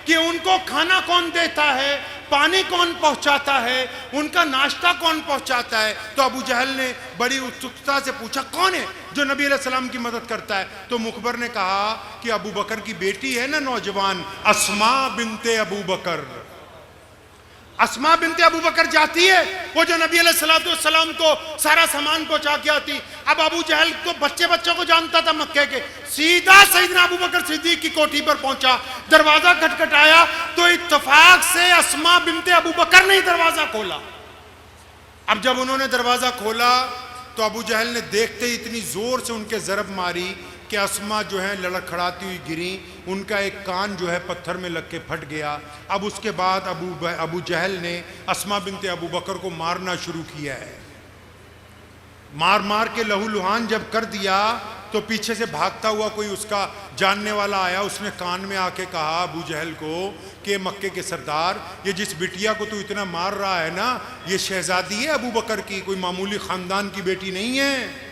कि उनको खाना कौन देता है, पानी कौन पहुंचाता है, उनका नाश्ता कौन पहुंचाता है। तो अबू जहल ने बड़ी उत्सुकता से पूछा, कौन है जो नबी अलैहिस्सलाम की मदद करता है? तो मुखबर ने कहा कि अबू बकर की बेटी है ना, नौजवान अस्मा बिनते अबू बकर। अस्मा बिनते अबू बकर जाती है, वो जो नबी अलैहिस्सलातु वस्सलाम को सारा सामान पहुंचा के आती। अब अबू जहल तो बच्चों को जानता था मक्के के, सीधा सैयदना अबू बकर सिद्दीक की कोठी पर पहुंचा। दरवाजा खटखटाया तो इत्तेफाक से अस्मा बिनते अबू बकर ने ही दरवाजा खोला। अब जब उन्होंने दरवाजा खोला तो अबू जहल ने देखते ही इतनी जोर से उनके ज़रब मारी कि अस्मा जो है लड़खड़ाती हुई गिरी, उनका एक कान जो है पत्थर में लग के फट गया। अब उसके बाद अबू जहल ने अस्मा बिनते अबू बकर को मारना शुरू किया है। मार मार के लहू लुहान जब कर दिया तो पीछे से भागता हुआ कोई उसका जानने वाला आया, उसने कान में आके कहा अबू जहल को कि मक्के के सरदार, ये जिस बिटिया को तू इतना मार रहा है ना, ये शहजादी है अबू बकर की, कोई मामूली ख़ानदान की बेटी नहीं है।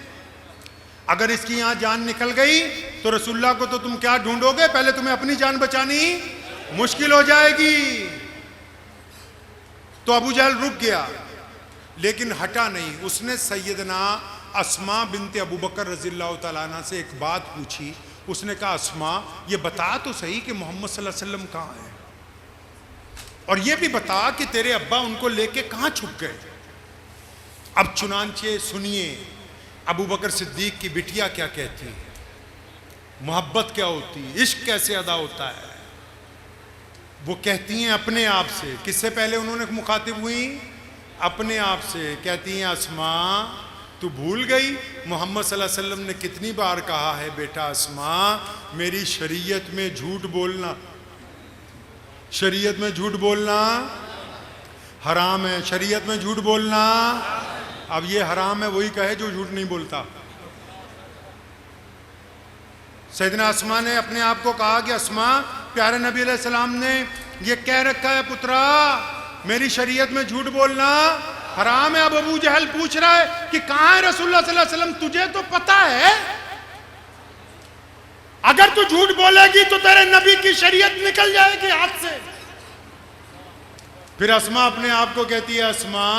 अगर इसकी यहाँ जान निकल गई तो रसूलुल्लाह को तो तुम क्या ढूंढोगे, पहले तुम्हें अपनी जान बचानी मुश्किल हो जाएगी। तो अबू जहल रुक गया, लेकिन हटा नहीं। उसने सैयदना अस्मा बिनते अबू बकर रज़ियल्लाहु ताला अन्हा से एक बात पूछी। उसने कहा, अस्मा ये बता तो सही कि मोहम्मद सल्लल्लाहु अलैहि वसल्लम कहाँ है, और ये भी बता कि तेरे अब्बा उनको लेके कहाँ छुप गए। अब चुनांचे सुनिए अबू बकर सिद्दीक की बिटिया क्या कहती है, मोहब्बत क्या होती है, इश्क कैसे अदा होता है। वो कहती हैं अपने आप से, किससे पहले उन्होंने मुखातिब हुई, अपने आप से। कहती हैं, अस्मा तू भूल गई मोहम्मद सल्लल्लाहु अलैहि वसल्लम ने कितनी बार कहा है, बेटा अस्मा मेरी शरीयत में झूठ बोलना, शरीयत में झूठ बोलना हराम है, शरीयत में झूठ बोलना। अब ये हराम है वही कहे जो झूठ नहीं बोलता। सैयदना अस्मा ने अपने आप को कहा कि अस्मा प्यारे नबी अलैहिस्सलाम ने ये कह रखा है पुत्रा, मेरी शरीयत में झूठ बोलना हराम है। अब अबू जहल पूछ रहा है कि कहाँ है रसूलुल्लाह सल्लल्लाहु अलैहि वसल्लम, तुझे तो पता है, अगर तू झूठ बोलेगी तो तेरे नबी की शरीयत निकल जाएगी हाथ से। फिर अस्मा अपने आप को कहती है, अस्मा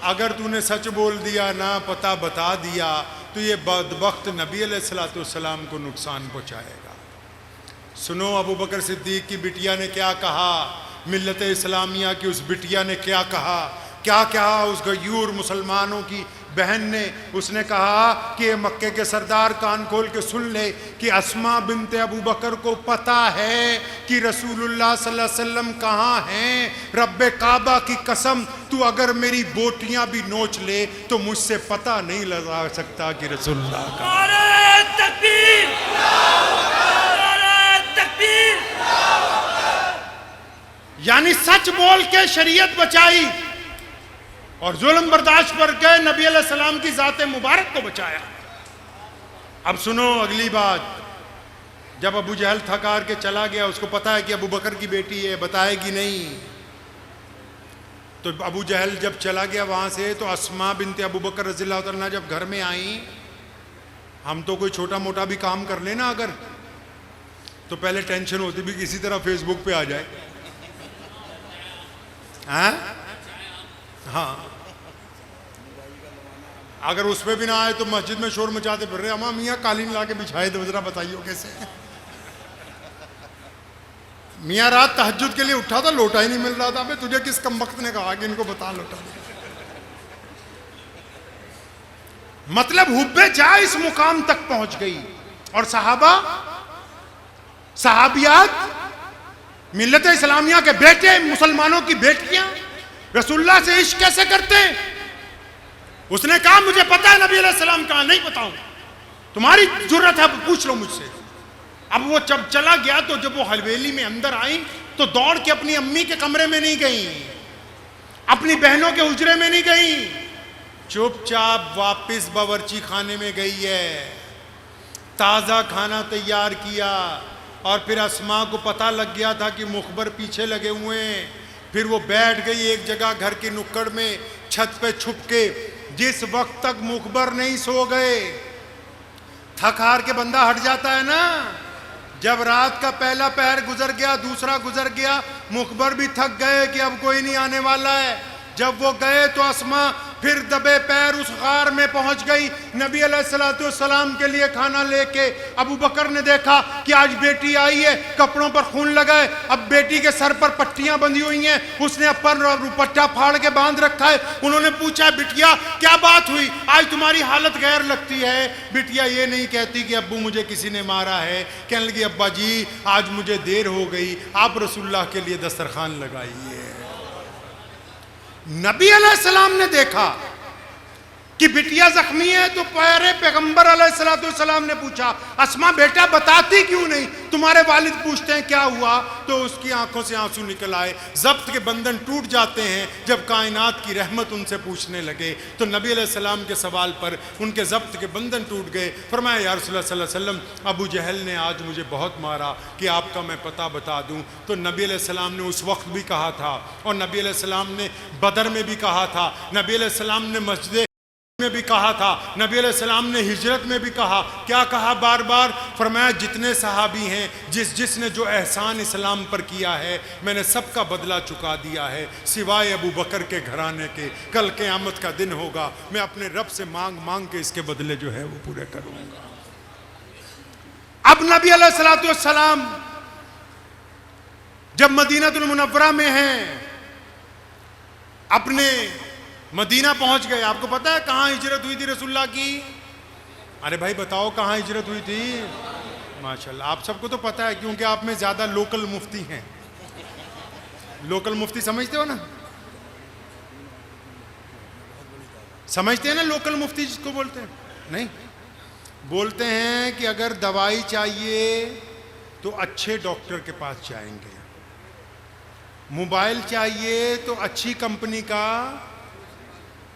अगर तूने सच बोल दिया ना, पता बता दिया, तो ये बदबख्त नबी अलैहिस्सलाम को नुकसान पहुँचाएगा। सुनो अबू बकर सिद्दीक की बिटिया ने क्या कहा, मिल्लत इस्लामिया की उस बिटिया ने क्या कहा, क्या कहा उस गयूर मुसलमानों की बहन ने। उसने कहा कि ये मक्के के सरदार कान खोल के सुन ले कि अस्मा बिनते अबू बकर को पता है कि रसूलुल्लाह सल्लल्लाहु अलैहि वसल्लम कहाँ हैं। रब्बे काबा की कसम, तू अगर मेरी बोटियां भी नोच ले तो मुझसे पता नहीं लगा सकता कि रसूलुल्लाह का। यानी सच बोल के शरीयत बचाई और जुल्म बर्दाश्त कर के नबी अलैहि सलाम की जाते मुबारक को बचाया। अब सुनो अगली बात, जब अबू जहल थक हार के चला गया, उसको पता है कि अबू बकर की बेटी है, बताएगी नहीं, तो अबू जहल जब चला गया वहां से, तो अस्मा बिनते अबू बकर रज़ियल्लाहु अन्हा जब घर में आई, हम तो कोई छोटा मोटा भी काम कर लेना अगर, तो पहले टेंशन होती भी किसी तरह फेसबुक पे आ जाए। हाँ, अगर उस पे भी ना आए तो मस्जिद में शोर मचाते फिर रहे, अम्मा मियाँ कालीन ला के बिछाए दो जरा, बताइए कैसे। मियाँ रात तहज्जुद के लिए उठा था, लोटा ही नहीं मिल रहा था। अबे तुझे किस कमबख्त ने कहा कि इनको बता लोटा। मतलब हुब्बे जा इस मुकाम तक पहुंच गई। और सहाबा सहाबियात मिल्लत इस्लामिया के बेटे, मुसलमानों की बेटियां रसूलुल्लाह से इश्क कैसे करते हैं। उसने कहा मुझे पता है नबी अलैहि सलाम कहा, नहीं बताऊं, तुम्हारी जरूरत है पूछ लो मुझसे। अब वो जब चला गया तो जब वो हवेली में अंदर आई तो दौड़ के अपनी अम्मी के कमरे में नहीं गई, अपनी बहनों के हुजरे में नहीं गई, चुपचाप वापस बावर्ची खाने में गई है, ताज़ा खाना तैयार किया। और फिर अस्मा को पता लग गया था कि मुखबर पीछे लगे हुए हैं, फिर वो बैठ गई एक जगह घर की नुक्कड़ में छत पे छुप के। जिस वक्त तक मुखबर नहीं सो गए, थक हार के बंदा हट जाता है ना, जब रात का पहला पहर गुजर गया, दूसरा गुजर गया, मुखबर भी थक गए कि अब कोई नहीं आने वाला है। जब वो गए तो अस्मा फिर दबे पैर उस गार में पहुंच गई, नबी अलैहिस्सलाम के लिए खाना लेके। अबू बकर ने देखा कि आज बेटी आई है, कपड़ों पर खून लगा है, अब बेटी के सर पर पट्टियां बंधी हुई हैं, उसने अपन दुपट्टा फाड़ के बांध रखा है। उन्होंने पूछा बिटिया क्या बात हुई, आज तुम्हारी हालत गैर लगती है। बिटिया ये नहीं कहती कि अब्बू मुझे किसी ने मारा है, कहने लगी अब्बा जी आज मुझे देर हो गई, आप रसूलुल्लाह के लिए दस्तरखान लगाइए। नबी अलैहिस्सलाम ने देखा कि बिटिया जख्मी है तो प्यारे पैगंबर अलैहिस्सलाम ने पूछा अस्मा बेटा बताती क्यों नहीं, तुम्हारे वालिद पूछते हैं क्या हुआ, तो उसकी आंखों से आंसू निकल आए। जब्त के बंधन टूट जाते हैं जब कायनात की रहमत उनसे पूछने लगे। तो नबी अलैहिस्सलाम के सवाल पर उनके जब्त के बंधन टूट गए। फरमाया या रसूलुल्लाह सल्लल्लाहु अलैहि वसल्लम अबू जहल ने आज मुझे बहुत मारा कि आपका मैं पता बता दूं। तो नबी अलैहिस्सलाम ने उस वक्त भी कहा था, और नबी अलैहिस्सलाम ने बदर में भी कहा था, नबी अलैहिस्सलाम ने मस्जिद में भी कहा था, नबी अलैहिस्सलाम ने हिजरत में भी कहा। क्या कहा बार बार? फरमाया जितने सहाबी हैं, जिसने जो एहसान इस्लाम पर किया है मैंने सबका बदला चुका दिया है सिवाय अबू बकर के घराने के। कल क़यामत का दिन होगा, मैं अपने रब से मांग मांग के इसके बदले जो है वो पूरे करूंगा। अब नबी अलैहिस्सलाम जब मदीनातुल मुनव्वरा में हैं, अपने मदीना पहुंच गए। आपको पता है कहाँ हिजरत हुई थी रसूलुल्लाह की? अरे भाई बताओ कहाँ हिजरत हुई थी? माशाल्लाह आप सबको तो पता है क्योंकि आप में ज़्यादा लोकल मुफ्ती हैं। लोकल मुफ्ती समझते हो ना, समझते हैं ना लोकल मुफ्ती जिसको बोलते हैं? नहीं, बोलते हैं कि अगर दवाई चाहिए तो अच्छे डॉक्टर के पास जाएंगे, मोबाइल चाहिए तो अच्छी कंपनी का,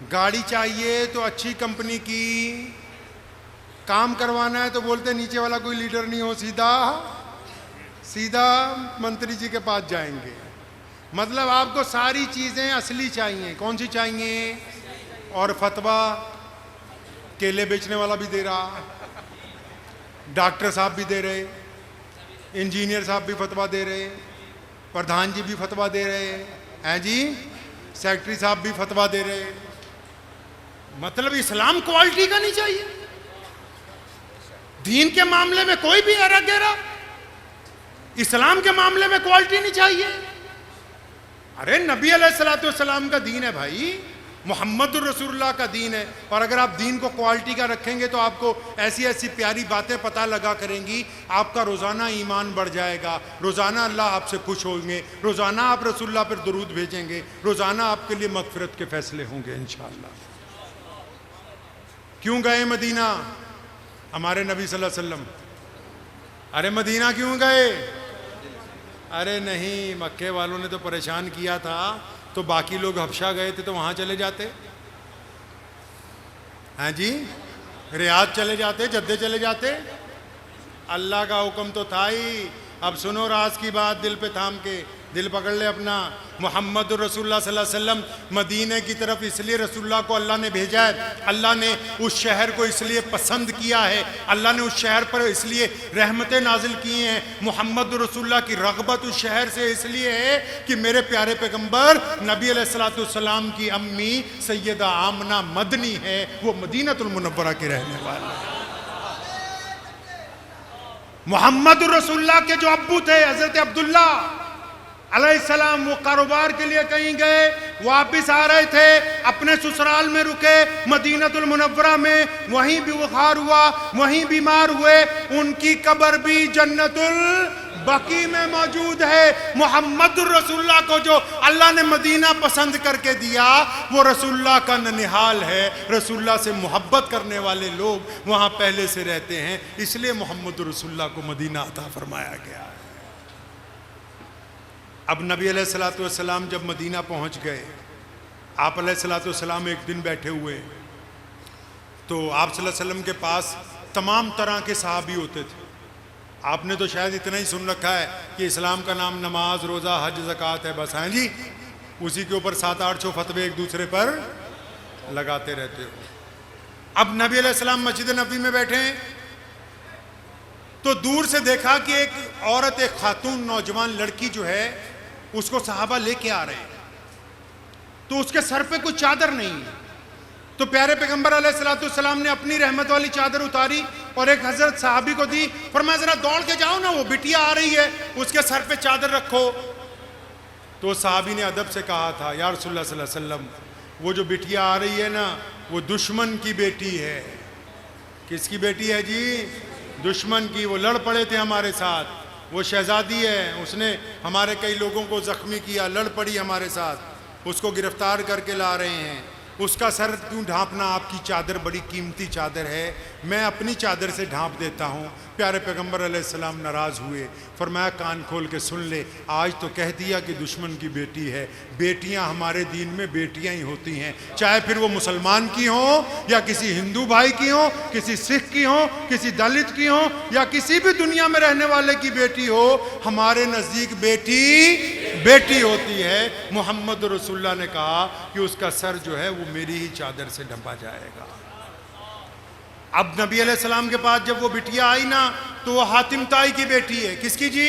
गाड़ी चाहिए तो अच्छी कंपनी की, काम करवाना है तो बोलते नीचे वाला कोई लीडर नहीं हो, सीधा सीधा मंत्री जी के पास जाएंगे। मतलब आपको सारी चीज़ें असली चाहिए। कौन सी चाहिए? और फतवा केले बेचने वाला भी दे रहा, डॉक्टर साहब भी दे रहे, इंजीनियर साहब भी फतवा दे रहे, प्रधान जी भी फतवा दे रहे हैं जी, सेक्रेटरी साहब भी फतवा दे रहे। मतलब इस्लाम क्वालिटी का नहीं चाहिए, दीन के मामले में कोई भी हेरा गेरा, इस्लाम के मामले में क्वालिटी नहीं चाहिए। अरे नबी अलैहिस्सलाम का दीन है भाई, मोहम्मद रसूलुल्लाह का दीन है। और अगर आप दीन को क्वालिटी का रखेंगे तो आपको ऐसी ऐसी प्यारी बातें पता लगा करेंगी, आपका रोज़ाना ईमान बढ़ जाएगा, रोज़ाना अल्लाह आपसे खुश होंगे, रोज़ाना आप रसूलुल्लाह पर दुरूद भेजेंगे, रोज़ाना आपके लिए मगफिरत के फैसले होंगे इंशाअल्लाह। क्यों गए मदीना हमारे नबी सल्लल्लाहु अलैहि वसल्लम? अरे मदीना क्यों गए? अरे नहीं, मक्के वालों ने तो परेशान किया था, तो बाकी लोग हबशा गए थे तो वहां चले जाते, हैं जी, रियाद चले जाते, जद्दे चले जाते। अल्लाह का हुक्म तो था ही। अब सुनो राज की बात, दिल पे थाम के, दिल पकड़ ले अपना। मोहम्मद रसूलुल्लाह सल्लल्लाहु अलैहि वसल्लम मदीने की तरफ इसलिए रसूलुल्लाह को अल्लाह ने भेजा है, अल्लाह ने उस शहर को इसलिए पसंद किया है, अल्लाह ने उस शहर पर इसलिए रहमतें नाजिल की हैं। मोहम्मद रसूलुल्लाह की रग़बत उस शहर से इसलिए है कि मेरे प्यारे पैगंबर नबी अलैहिस्सलाम की अम्मी सैयदा आमना मदनी है, वो मदीनतुल मुनव्वरा के रहने वाले हैं। मोहम्मद रसूलुल्लाह के जो अब्बू थे हजरत अब्दुल्ला अलैहिस्सलाम, वो कारोबार के लिए कहीं गए, वापस आ रहे थे, अपने ससुराल में रुके मदीनतुल मुनव्वरा में, वहीं भी बुखार हुआ, वहीं बीमार हुए। उनकी कब्र भी जन्नतुल बकी में मौजूद है। मोहम्मद रसूलुल्लाह को जो अल्लाह ने मदीना पसंद करके दिया, वो रसूलुल्लाह का ननिहाल है। रसूलुल्लाह से मोहब्बत करने वाले लोग वहाँ पहले से रहते हैं, इसलिए मोहम्मद रसूलुल्लाह को मदीना अता फरमाया गया है। अब नबी अलैहिस्सलाम जब मदीना पहुँच गए, आप अलैहिस्सलाम एक दिन बैठे हुए, तो आप सल्लल्लाहु अलैहि वसल्लम के पास तमाम तरह के सहाबी होते थे। आपने तो शायद इतना ही सुन रखा है कि इस्लाम का नाम नमाज, रोज़ा, हज, ज़कात है, बस हैं जी। उसी के ऊपर 7-8 फतवे एक दूसरे पर लगाते रहते हो। अब नबी अलैहिस्सलाम मस्जिद नबी में बैठे हैं, तो दूर से देखा कि एक औरत, एक खातून, नौजवान लड़की जो है, उसको सहाबा लेके आ रहे हैं, तो उसके सर पे कोई चादर नहीं है। तो प्यारे पैगंबर अलैहिस्सलाम ने अपनी रहमत वाली चादर उतारी और एक हजरत साहबी को दी, फरमाया जरा दौड़ के जाओ ना, वो बिटिया आ रही है, उसके सर पे चादर रखो। तो साहबी ने अदब से कहा था, या रसूलुल्लाह सल्लल्लाहु अलैहि वसल्लम, वो जो बिटिया आ रही है ना, वो दुश्मन की बेटी है। किसकी बेटी है जी? दुश्मन की। वो लड़ पड़े थे हमारे साथ, वो शहजादी है, उसने हमारे कई लोगों को जख्मी किया, लड़ पड़ी हमारे साथ, उसको गिरफ्तार करके ला रहे हैं। उसका सर क्यों ढांपना? आपकी चादर बड़ी कीमती चादर है, मैं अपनी चादर से ढांप देता हूँ। प्यारे पैगंबर अलैहिस्सलाम नाराज़ हुए, फरमाया कान खोल के सुन ले, आज तो कह दिया कि दुश्मन की बेटी है। बेटियां हमारे दीन में बेटियां ही होती हैं, चाहे फिर वो मुसलमान की हो या किसी हिंदू भाई की हो, किसी सिख की हो, किसी दलित की हो, या किसी भी दुनिया में रहने वाले की बेटी हो, हमारे नज़दीक बेटी बेटी होती है। मोहम्मद रसूलुल्लाह ने कहा कि उसका सर जो है वो मेरी ही चादर से ढंपा जाएगा। अब नबी अलैहिस्सलाम के पास जब वो बिटिया आई ना, तो वो हातिम ताई की बेटी है। किसकी जी?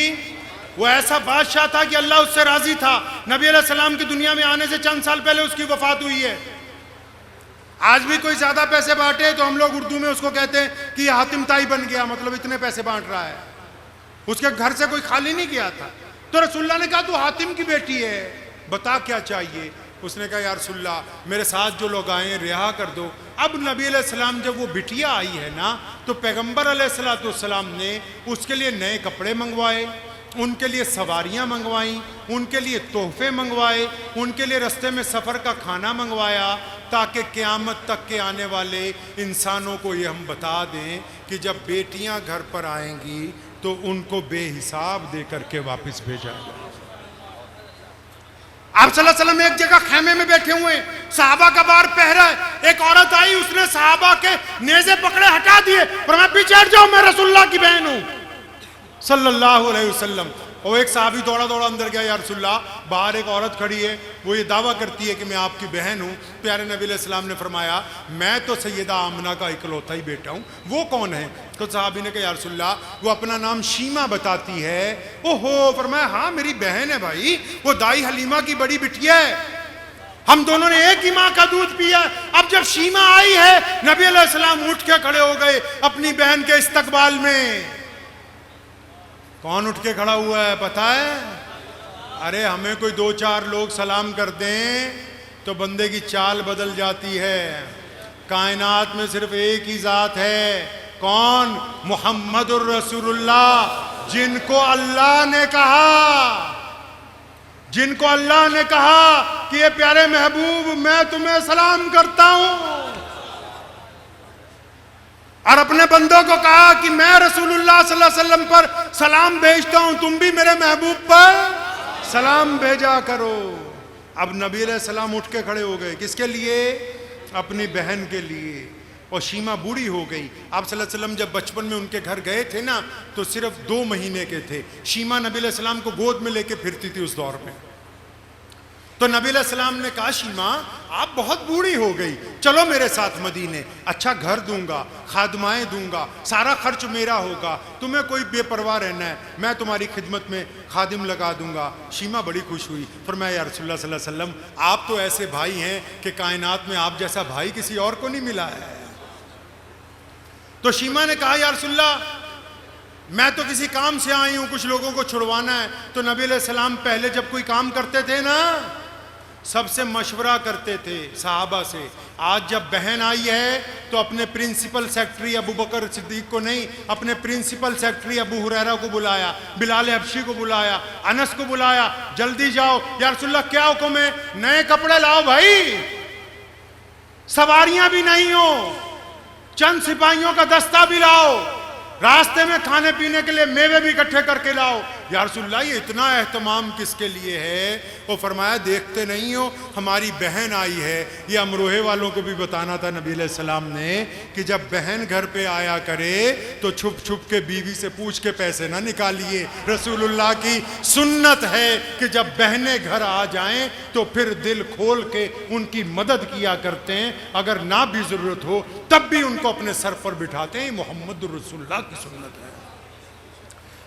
वो ऐसा बादशाह था कि अल्लाह उससे राजी था। नबी अलैहिस्सलाम की दुनिया में आने से चंद साल पहले उसकी वफात हुई है। आज भी कोई ज्यादा पैसे बांटे तो हम लोग उर्दू में उसको कहते हैं कि हातिम ताई बन गया, मतलब इतने पैसे बांट रहा है। उसके घर से कोई खाली नहीं गया था। तो रसूलुल्लाह ने कहा तू हातिम की बेटी है, बता क्या चाहिए? उसने कहा या रसूलुल्लाह, मेरे साथ जो लोग आए हैं रिहा कर दो। अब नबी अलैहिस्सलाम जब वो बिटिया आई है ना, तो पैगंबर अलैहिस्सलाम ने उसके लिए नए कपड़े मंगवाए, उनके लिए सवारियां मंगवाई, उनके लिए तोहफे मंगवाए, उनके लिए रास्ते में सफ़र का खाना मंगवाया, ताकि क़यामत तक के आने वाले इंसानों को ये हम बता दें कि जब बेटियां घर पर आएंगी तो उनको बेहिसाब दे करके वापस भेजा जाए। आप सल्लल्लाहु अलैहि वसल्लम एक जगह खेमे में बैठे हुए, सहाबा का बार पहरा है। एक औरत आई, उसने सहाबा के नेज़े पकड़े हटा दिए, पर मैं पीछे हट जाओ, मैं रसूलुल्लाह की बहन हूं सल्लल्लाहु अलैहि वसल्लम। और एक साहबी दौड़ा दौड़ा अंदर गया, या रसूलुल्लाह बाहर एक औरत खड़ी है, वो ये दावा करती है कि मैं आपकी बहन हूँ। प्यारे नबी अलैहिस्सलाम ने फरमाया मैं तो सैयदा आमना का इकलौता ही बेटा हूँ, वो कौन है? तो साहबी ने कहा या रसूलुल्लाह वो अपना नाम शीमा बताती है। ओहो, फरमाया हाँ मेरी बहन है भाई, वो दाई हलीमा की बड़ी बिटिया है। हम दोनों ने एक ही माँ का दूध पिया। अब जब शीमा आई है, नबी अलैहिस्सलाम उठ के खड़े हो गए अपनी बहन के इस्तकबाल में। कौन उठ के खड़ा हुआ है पता है? अरे हमें कोई दो चार लोग सलाम कर दें तो बंदे की चाल बदल जाती है। कायनात में सिर्फ एक ही जात है, कौन? मुहम्मदुर रसूलुल्लाह, जिनको अल्लाह ने कहा, जिनको अल्लाह ने कहा कि ये प्यारे महबूब मैं तुम्हें सलाम करता हूं, और अपने बंदों को कहा कि मैं रसूलुल्लाह सल्लल्लाहु अलैहि वसल्लम पर सलाम भेजता हूं, तुम भी मेरे महबूब पर सलाम भेजा करो। अब नबी अलैहिस्सलाम उठ के खड़े हो गए, किसके लिए? अपनी बहन के लिए। और शीमा बूढ़ी हो गई। आप सल्लल्लाहु अलैहि वसल्लम जब बचपन में उनके घर गए थे ना, तो सिर्फ 2 महीने के थे। शीमा नबी अलैहिस्सलाम को गोद में लेके फिरती थी उस दौर में। तो नबी अलैहिस्सलाम ने कहा, शीमा आप बहुत बूढ़ी हो गई, चलो मेरे साथ मदीने, अच्छा घर दूंगा, खादमाएं दूंगा, सारा खर्च मेरा होगा, तुम्हें कोई बेपरवाह रहना है, मैं तुम्हारी खिदमत में खादिम लगा दूंगा। शीमा बड़ी खुश हुई, फरमाया या रसूलुल्लाह सल्लल्लाहु अलैहि वसल्लम आप तो ऐसे भाई हैं कि कायनात में आप जैसा भाई किसी और को नहीं मिला है। तो शीमा ने कहा, या रसूलुल्लाह मैं तो किसी काम से आई हूं, कुछ लोगों को छुड़वाना है। तो नबी अलैहिस्सलाम पहले जब कोई काम करते थे ना, सबसे मशवरा करते थे सहाबा से। आज जब बहन आई है तो अपने प्रिंसिपल सेक्रेटरी अबू बकर सिद्दीक को नहीं, अपने प्रिंसिपल सेक्रेटरी अबू हुरैरा को बुलाया, बिलाल हबशी को बुलाया, अनस को बुलाया, जल्दी जाओ या रसूलुल्लाह क्या हुक्म है, नए कपड़े लाओ भाई, सवारियां भी नहीं हो, चंद सिपाहियों का दस्ता भी लाओ, रास्ते में खाने पीने के लिए मेवे भी इकट्ठे करके लाओ। या रसूलुल्लाह ये इतना एहतमाम किसके लिए है? वो फरमाया देखते नहीं हो हमारी बहन आई है। ये अमरोहे वालों को भी बताना था नबी अलैहिस्सलाम ने कि जब बहन घर पे आया करे तो छुप छुप के बीवी से पूछ के पैसे ना निकालिए। रसूलुल्लाह की सुन्नत है कि जब बहनें घर आ जाएं तो फिर दिल खोल के उनकी मदद किया करते हैं, अगर ना भी जरूरत हो तब भी उनको अपने सर पर बिठाते हैं। मोहम्मद रसूलुल्लाह की सुन्नत है।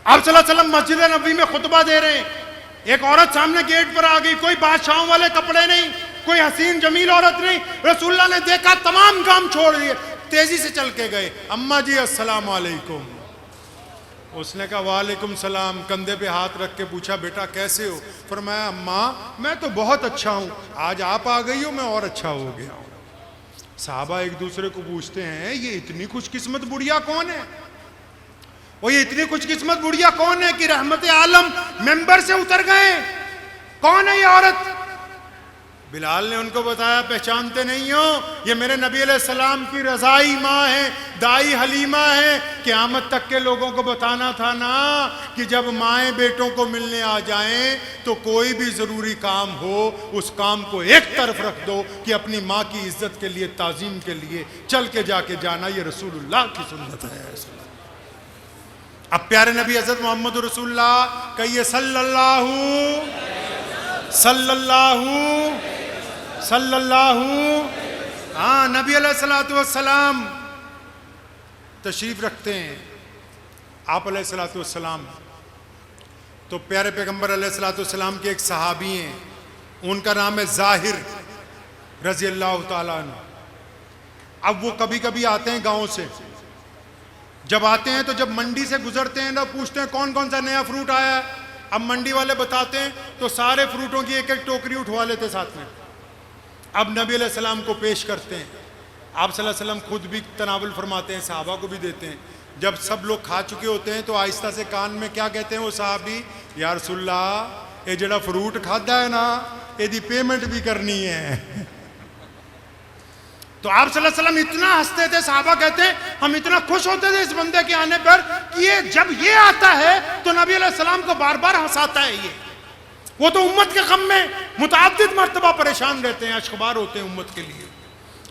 आप सल्लल्लाहु अलैहि वसल्लम मस्जिद नबी में खुतबा दे रहे हैं, एक औरत सामने गेट पर आ गई, कोई बादशाहों वाले कपड़े नहीं, कोई हसीन जमील औरत नहीं। रसूलुल्लाह ने देखा, तमाम काम छोड़ दिए, तेजी से चल के गए, अम्मा जी अस्सलाम वालेकुम। उसने कहा वालेकुम सलाम, कंधे पे हाथ रख के पूछा बेटा कैसे हो? फरमाया अम्मा मैं तो बहुत अच्छा हूं, आज आप आ गई हो मैं और अच्छा हो गया हूं। साहबा एक दूसरे को पूछते हैं ये इतनी खुशकिस्मत बुढ़िया कौन है, वो ये इतनी खुशकिस्मत बुढ़िया कौन है कि रहमत आलम मेंबर से उतर गए, कौन है ये औरत? बिलाल ने उनको बताया पहचानते नहीं हो, ये मेरे नबी अलैहिस्सलाम की रज़ाई माँ है, दाई हलीमा है। क़यामत तक के लोगों को बताना था ना कि जब माएँ बेटों को मिलने आ जाएं तो कोई भी ज़रूरी काम हो उस काम को एक तरफ रख दो कि अपनी माँ की इज्जत के लिए, ताज़ीम के लिए चल के जाके जाना, ये रसूलुल्लाह की सुन्नत है। अब प्यारे नबी हज़रत मोहम्मद रसूलुल्लाह कहिए सल्लल्लाहु हाँ, नबी अलैहिस्सलातु वस्सलाम तशरीफ रखते हैं। आप अलैहिस्सलातु वस्सलाम तो प्यारे पैगंबर अलैहिस्सलातु वस्सलाम के एक सहाबी हैं, उनका नाम है ज़ाहिर रज़ी अल्लाह ताला अन्हु। अब वो कभी कभी आते हैं गाँव से, जब आते हैं तो जब मंडी से गुजरते हैं ना, पूछते हैं कौन कौन सा नया फ्रूट आया है। अब मंडी वाले बताते हैं तो सारे फ्रूटों की एक एक टोकरी उठवा लेते साथ में। अब नबी अलैहिस्सलाम को पेश करते हैं, आप सल्लल्लाहु अलैहि वसल्लम खुद भी तनावुल फरमाते हैं, सहाबा को भी देते हैं। जब सब लोग खा चुके होते हैं तो आहिस्ता से कान में क्या कहते हैं वो सहाबी, या रसूलुल्लाह ये जड़ा फ्रूट खाता है ना यदि पेमेंट भी करनी है। तो आप सल्लल्लाहु अलैहि वसल्लम इतना हंसते थे, सहाबा कहते हैं हम इतना खुश होते थे इस बंदे के आने पर कि ये जब ये आता है तो नबी अलैहिस्सलाम को बार बार हंसाता है। ये वो तो उम्मत के गम में मुतअद्दिद मर्तबा परेशान रहते हैं, अश्कबार होते हैं उम्मत के लिए,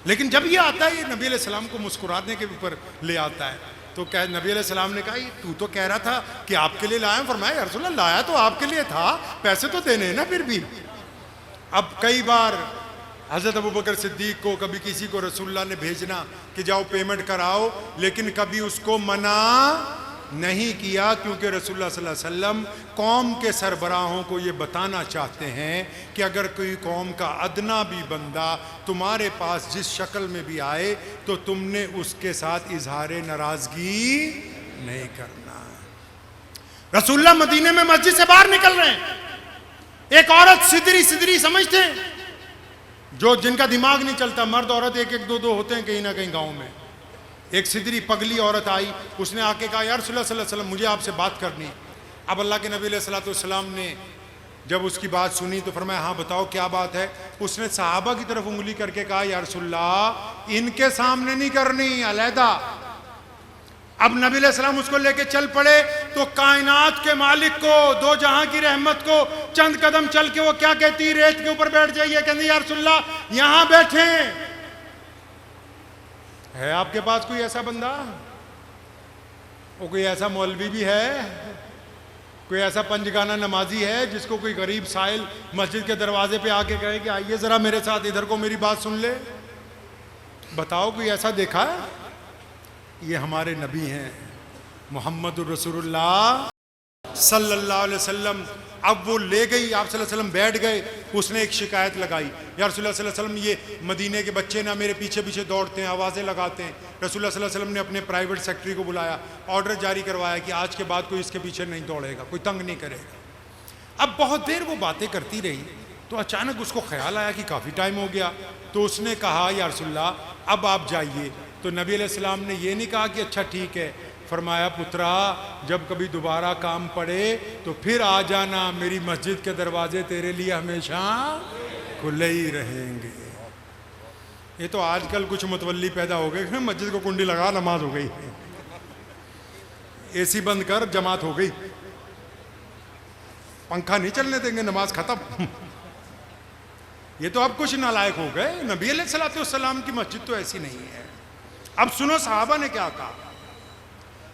लेकिन जब ये आता है ये नबी अलैहिस्सलाम को मुस्कुराने के ऊपर ले आता है। तो क्या नबी अलैहिस्सलाम ने कहा तू तो कह रहा था कि आपके लिए लाया, फरमाया या रसूलल्लाह लाया तो आपके लिए था, पैसे तो देने हैं ना फिर भी। अब कई बार हज़रत अबू बकर सिद्दीक को कभी किसी को रसूलुल्लाह ने भेजना कि जाओ पेमेंट कराओ, लेकिन कभी उसको मना नहीं किया, क्योंकि रसूलुल्लाह सल्लल्लाहु अलैहि वसल्लम कौम के सरबराहों को ये बताना चाहते हैं कि अगर कोई कौम का अदना भी बंदा तुम्हारे पास जिस शक्ल में भी आए तो तुमने उसके साथ इजहार नाराजगी नहीं करना। रसूलुल्लाह मदीने में मस्जिद से बाहर निकल रहे हैं, एक औरत सिदरी सिदरी समझते हैं, जो जिनका दिमाग नहीं चलता, मर्द औरत एक एक दो दो होते हैं कहीं ना कहीं गांव में। एक सिदरी पगली औरत आई, उसने आके कहा या रसूलुल्लाह सल्लल्लाहु अलैहि वसल्लम मुझे आपसे बात करनी है। अब अल्लाह के नबी अलैहिस्सलातु वस्सलाम ने जब उसकी बात सुनी तो फरमाया हाँ बताओ क्या बात है। उसने सहाबा की तरफ उंगली करके कहा या रसूलुल्लाह इनके सामने नहीं करनी, अलहदा। अब नबी अलैहिस्सलाम उसको लेके चल पड़े तो कायनात के मालिक को, दो जहां की रहमत को चंद कदम चल के वो क्या कहती, रेत के ऊपर बैठ जाइए, कहती या रसूलुल्लाह यहां बैठे। है आपके पास कोई ऐसा बंदा, वो कोई ऐसा मौलवी भी है, कोई ऐसा पंजगाना नमाजी है जिसको कोई गरीब साइल मस्जिद के दरवाजे पे आके कहे कि आइए जरा मेरे साथ इधर को मेरी बात सुन ले? बताओ कोई ऐसा देखा? ये हमारे नबी हैं मोहम्मदुर रसूलुल्लाह सल्लल्लाहु अलैहि वसल्लम। अब वो ले गई, आप सल्लल्लाहु अलैहि वसल्लम बैठ गए, उसने एक शिकायत लगाई, या रसूलुल्लाह सल्लल्लाहु अलैहि वसल्लम ये मदीने के बच्चे ना मेरे पीछे पीछे दौड़ते हैं, आवाज़ें लगाते हैं। रसूलुल्लाह सल्लल्लाहु अलैहि वसल्लम ने अपने प्राइवेट सेक्रेटरी को बुलाया, ऑर्डर जारी करवाया कि आज के बाद कोई इसके पीछे नहीं दौड़ेगा, कोई तंग नहीं करेगा। अब बहुत देर वो बातें करती रही तो अचानक उसको ख्याल आया कि काफ़ी टाइम हो गया, तो उसने कहा या रसूलुल्लाह अब आप जाइए। तो नबी अलैहिस्सलाम ने ये नहीं कहा कि अच्छा ठीक है, फरमाया पुत्रा जब कभी दोबारा काम पड़े तो फिर आ जाना, मेरी मस्जिद के दरवाजे तेरे लिए हमेशा खुले ही रहेंगे। ये तो आजकल कुछ मुतवल्ली पैदा हो गए, मस्जिद को कुंडी लगा नमाज हो गई, एसी बंद कर जमात हो गई, पंखा नहीं चलने देंगे नमाज खत्म। ये तो अब कुछ नालायक हो गए। नबी अलैहिस्सलातु वस्सलाम की मस्जिद तो ऐसी नहीं है। अब सुनो सहाबा ने क्या कहा,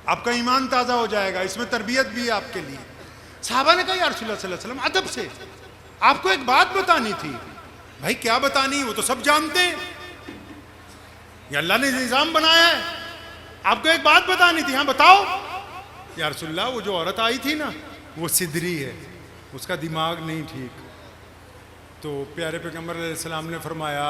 आपका ईमान ताज़ा हो जाएगा, इसमें तरबियत भी है आपके लिए। साहबा ने कहा या रसूलुल्लाह सल्लल्लाहु अलैहि वसल्लम अदब से आपको एक बात बतानी थी। भाई क्या बतानी, वो तो सब जानते हैं, ये अल्लाह ने निज़ाम बनाया है, आपको एक बात बतानी थी। हाँ बताओ। या रसूलुल्लाह वो जो औरत आई थी ना वो सिदरी है, उसका दिमाग नहीं ठीक। तो प्यारे पैगंबर अलैहिस्सलाम ने फरमाया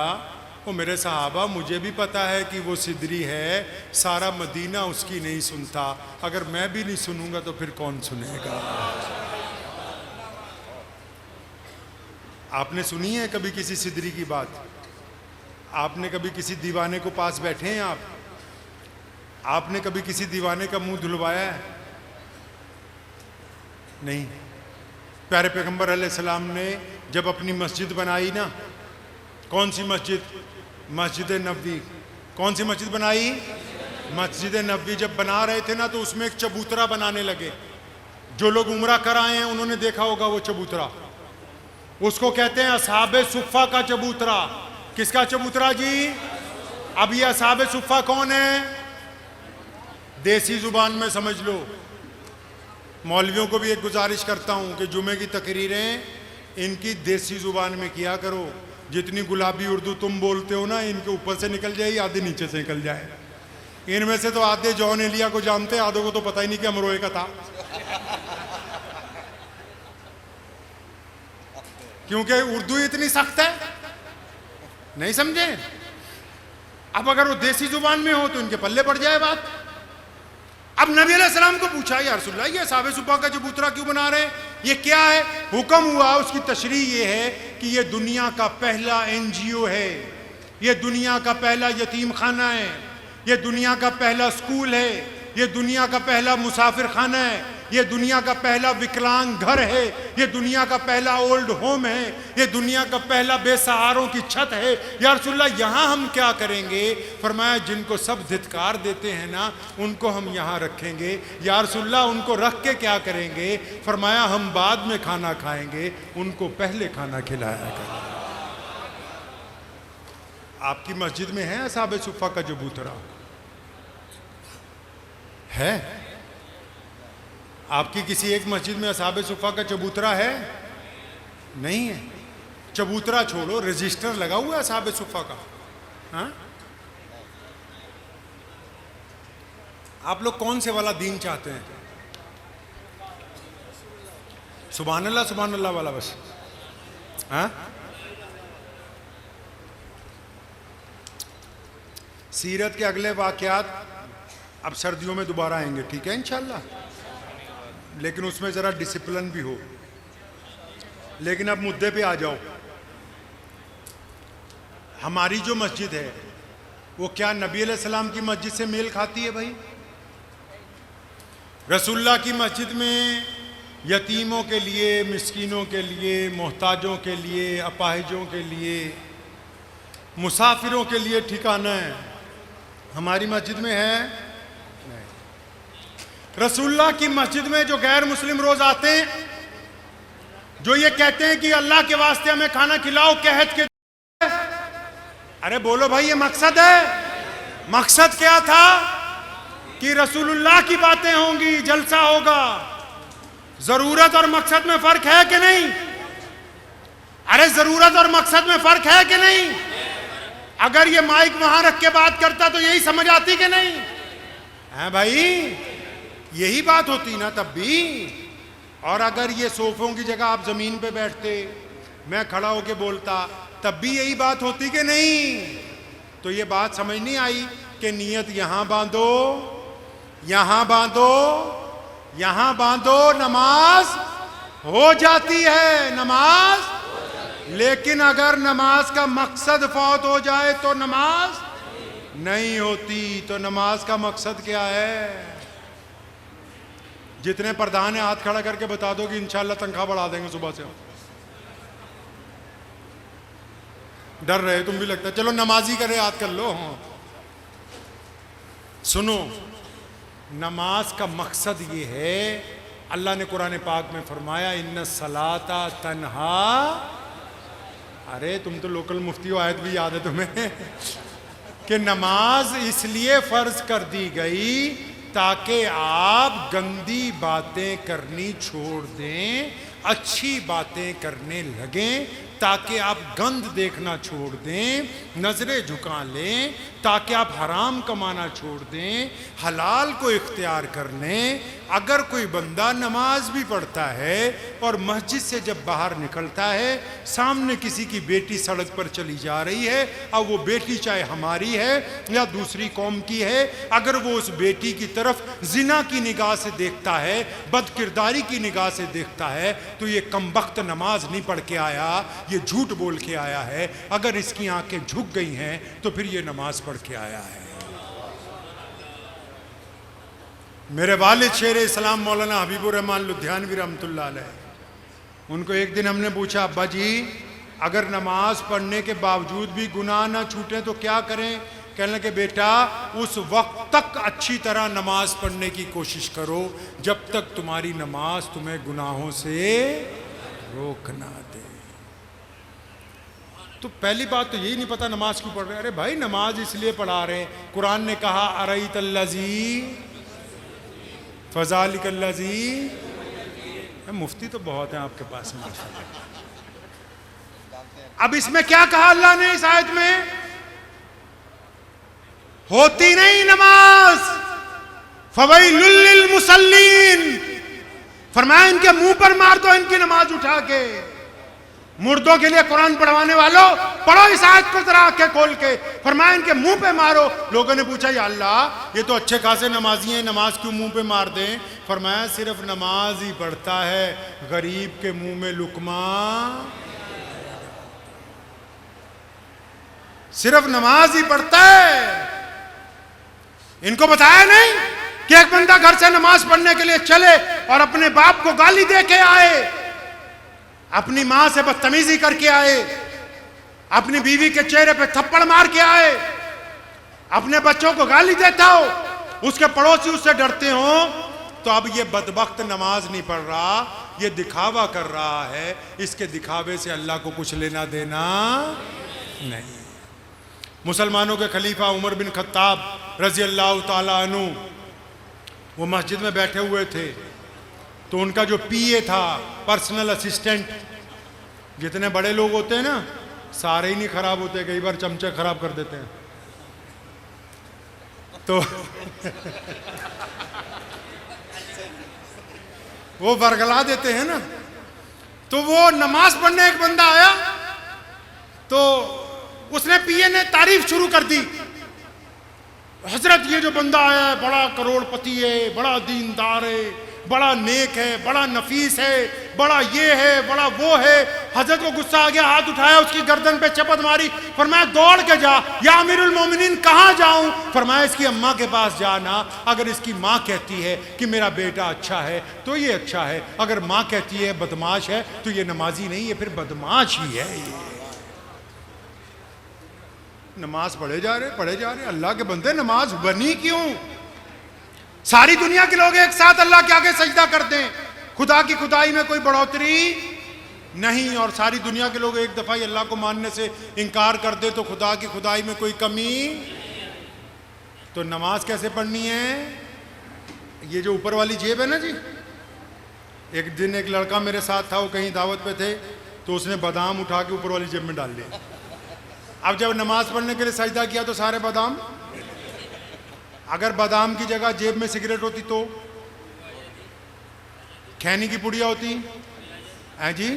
वो मेरे सहाबा मुझे भी पता है कि वो सिदरी है, सारा मदीना उसकी नहीं सुनता, अगर मैं भी नहीं सुनूंगा तो फिर कौन सुनेगा। आपने सुनी है कभी किसी सिदरी की बात? आपने कभी किसी दीवाने को पास बैठे हैं आपने कभी किसी दीवाने का मुंह धुलवाया है? नहीं। प्यारे पैगंबर अलैहिस्सलाम ने जब अपनी मस्जिद बनाई ना, कौन सी मस्जिद? मस्जिद नबवी। कौन सी मस्जिद बनाई? मस्जिद नबवी। जब बना रहे थे ना तो उसमें एक चबूतरा बनाने लगे। जो लोग उम्रा कर आए हैं उन्होंने देखा होगा वो चबूतरा, उसको कहते हैं असहाबे सुफ़ा का चबूतरा। किसका चबूतरा जी? अब ये असहाबे सुफ़ा कौन है? देसी जुबान में समझ लो। मौलवियों को भी एक गुजारिश करता हूँ कि जुमे की तकरीरें इनकी देसी जुबान में किया करो। जितनी गुलाबी उर्दू तुम बोलते हो ना, इनके ऊपर से निकल जाए, आधे नीचे से निकल जाए। इनमें से तो आधे जॉन एलिया को जानते हैं, आधों को तो पता ही नहीं कि अमरोए का था। क्योंकि उर्दू इतनी सख्त है, नहीं समझे? अब अगर वो देसी जुबान में हो तो इनके पल्ले पड़ जाए बात। अब नबी अलैहिस्सलाम को पूछा या रसूलुल्लाह ये असहाबे सुफ़ा का चबूतरा क्यों बना रहे हैं, ये क्या है? हुक्म हुआ, उसकी तशरीह ये है कि ये दुनिया का पहला NGO है, ये दुनिया का पहला यतीम खाना है, ये दुनिया का पहला स्कूल है, ये दुनिया का पहला मुसाफिर खाना है, ये दुनिया का पहला विकलांग घर है, ये दुनिया का पहला ओल्ड होम है, ये दुनिया का पहला बेसहारों की छत है। या रसूलुल्लाह यहाँ हम क्या करेंगे? फरमाया जिनको सब धिक्कार देते हैं ना उनको हम यहाँ रखेंगे। या रसूलुल्लाह उनको रख के क्या करेंगे? फरमाया हम बाद में खाना खाएंगे, उनको पहले खाना खिलाया करेंगे। आपकी मस्जिद में है असहाबे सुफ़ा का चबूतरा? है? आपकी किसी एक मस्जिद में असहाबे सुफ़ा का चबूतरा है? नहीं है। चबूतरा छोड़ो, रजिस्टर लगा हुआ है असहाबे सुफ़ा का। हाँ? आप लोग कौन से वाला दीन चाहते हैं? सुभान अल्लाह वाला बस। हाँ, सीरत के अगले वाक़यात अब सर्दियों में दोबारा आएंगे, ठीक है इंशाल्लाह, लेकिन उसमें ज़रा डिसिप्लिन भी हो। लेकिन अब मुद्दे पे आ जाओ। हमारी जो मस्जिद है वो क्या नबी अलैहिस्सलाम की मस्जिद से मेल खाती है भाई? रसूलुल्लाह की मस्जिद में यतीमों के लिए, मिस्कीनों के लिए, मोहताजों के लिए, अपाहिजों के लिए, मुसाफिरों के लिए ठिकाना है। हमारी मस्जिद में है नहीं। रसूलुल्लाह की मस्जिद में जो गैर मुस्लिम रोज आते हैं, जो ये कहते हैं कि अल्लाह के वास्ते हमें खाना खिलाओ, कहत के, अरे बोलो भाई, ये मकसद है? मकसद क्या था? कि रसूलुल्लाह की बातें होंगी, जलसा होगा। जरूरत और मकसद में फर्क है कि नहीं? अरे जरूरत और मकसद में फर्क है कि नहीं? अगर ये माइक वहां रख के बात करता तो यही समझ आती कि नहीं? है भाई, यही बात होती ना तब भी। और अगर ये सोफों की जगह आप जमीन पे बैठते, मैं खड़ा होके बोलता, तब भी यही बात होती कि नहीं? तो ये बात समझ नहीं आई कि नियत यहां बांधो, यहां बांधो, यहां बांधो, नमाज हो जाती है, नमाज। लेकिन अगर नमाज का मकसद फौत हो जाए तो नमाज नहीं होती। तो नमाज का मकसद क्या है? जितने प्रधान है हाथ खड़ा करके बता दो कि इंशाल्लाह तनख्वाह बढ़ा देंगे सुबह से। डर रहे तुम भी, लगता है। चलो नमाजी करे, याद कर लो। हाँ सुनो, नमाज का मकसद ये है, अल्लाह ने कुरान पाक में फरमाया, इन्ना सलाता तन्हा। अरे तुम तो लोकल मुफ्ती हो, आयत भी याद है तुम्हें कि नमाज इसलिए फर्ज कर दी गई ताकि आप गंदी बातें करनी छोड़ दें, अच्छी बातें करने लगें, ताकि आप गंद देखना छोड़ दें, नजरें झुका लें, ताकि आप हराम कमाना छोड़ दें, हलाल को इख्तियार कर लें। अगर कोई बंदा नमाज भी पढ़ता है और मस्जिद से जब बाहर निकलता है, सामने किसी की बेटी सड़क पर चली जा रही है, अब वो बेटी चाहे हमारी है या दूसरी कौम की है, अगर वो उस बेटी की तरफ जिना की निगाह से देखता है, बदकिरदारी की निगाह से देखता है, तो ये कमबख्त नमाज नहीं पढ़ के आया, ये झूठ बोल के आया है। अगर इसकी आंखें झुक गई हैं तो फिर ये नमाज पढ़ के आया है। मेरे वालिद शेर इस्लाम मौलाना हबीबुर रहमान लुधियानवी रहमतुल्लाह अलैह, उनको एक दिन हमने पूछा, अब्बा जी अगर नमाज पढ़ने के बावजूद भी गुनाह ना छूटे तो क्या करें? कहने लगे, बेटा उस वक्त तक अच्छी तरह नमाज पढ़ने की कोशिश करो जब तक तुम्हारी नमाज तुम्हें गुनाहों से रोक ना दे। तो पहली बात तो यही नहीं पता नमाज क्यों पढ़ रहे हैं। अरे भाई नमाज इसलिए पढ़ा रहे हैं, कुरान ने कहा अरईतल्लज़ी फ़ज़ालिकल्लज़ी। मुफ्ती तो बहुत हैं आपके पास में। अब इसमें क्या कहा अल्लाह ने इस आयत में? होती नहीं नमाज, फ़वैलुल लिल मुसल्लीन, फरमाया इनके मुंह पर मार दो इनकी नमाज उठा के। मुर्दों के लिए कुरान पढ़वाने वालों, पढ़ो इस आयत को जरा आंखें खोल के। फरमाया इनके मुंह पे मारो। लोगों ने पूछा, या अल्लाह ये तो अच्छे खासे नमाजी हैं, नमाज क्यों मुंह पे मार दें? फरमाया सिर्फ नमाज ही पढ़ता है, गरीब के मुंह में लुकमा, सिर्फ नमाज ही पढ़ता है। इनको बताया नहीं कि एक बंदा घर से नमाज पढ़ने के लिए चले और अपने बाप को गाली दे के आए, अपनी मां से बदतमीजी करके आए, अपनी बीवी के चेहरे पे थप्पड़ मार के आए, अपने बच्चों को गाली देता हो, उसके पड़ोसी उससे डरते हो, तो अब ये बदबख्त नमाज नहीं पढ़ रहा, ये दिखावा कर रहा है। इसके दिखावे से अल्लाह को कुछ लेना देना नहीं। मुसलमानों के खलीफा उमर बिन खत्ताब रजी अल्लाह ताला अन्हु वो मस्जिद में बैठे हुए थे, तो उनका जो पीए था, पर्सनल असिस्टेंट, जितने बड़े लोग होते हैं ना सारे ही नहीं खराब होते, कई बार चमचे खराब कर देते हैं, तो वो बरगला देते हैं ना, तो वो नमाज पढ़ने एक बंदा आया, तो उसने पीए ने तारीफ शुरू कर दी, हजरत ये जो बंदा आया है बड़ा करोड़पति है, बड़ा दीनदार है, बड़ा नेक है, बड़ा नफीस है, बड़ा ये है, बड़ा वो है। हजरत को गुस्सा आ गया, हाथ उठाया, उसकी गर्दन पे चपत मारी, फरमाया दौड़ के जा, या अमीरुल मोमिनीन कहाँ जाऊं? फरमाया इसकी अम्मा के पास जाना, अगर इसकी माँ कहती है कि मेरा बेटा अच्छा है तो ये अच्छा है, अगर माँ कहती है बदमाश है तो ये नमाजी नहीं, ये फिर बदमाश ही है। ये नमाज पढ़े जा रहे अल्लाह के बंदे, नमाज बनी क्यों? सारी दुनिया के लोग एक साथ अल्लाह के आगे सजदा करते हैं, खुदा की खुदाई में कोई बढ़ोतरी नहीं, और सारी दुनिया के लोग एक दफा ही अल्लाह को मानने से इनकार कर दे तो खुदा की खुदाई में कोई कमी। तो नमाज कैसे पढ़नी है? ये जो ऊपर वाली जेब है ना जी, एक दिन एक लड़का मेरे साथ था, वो कहीं दावत पे थे, तो उसने बादाम उठा के ऊपर वाली जेब में डाल लिया। अब जब नमाज पढ़ने के लिए सजदा किया तो सारे बादाम, अगर बादाम की जगह जेब में सिगरेट होती तो, खैनी की पुड़िया होती है जी,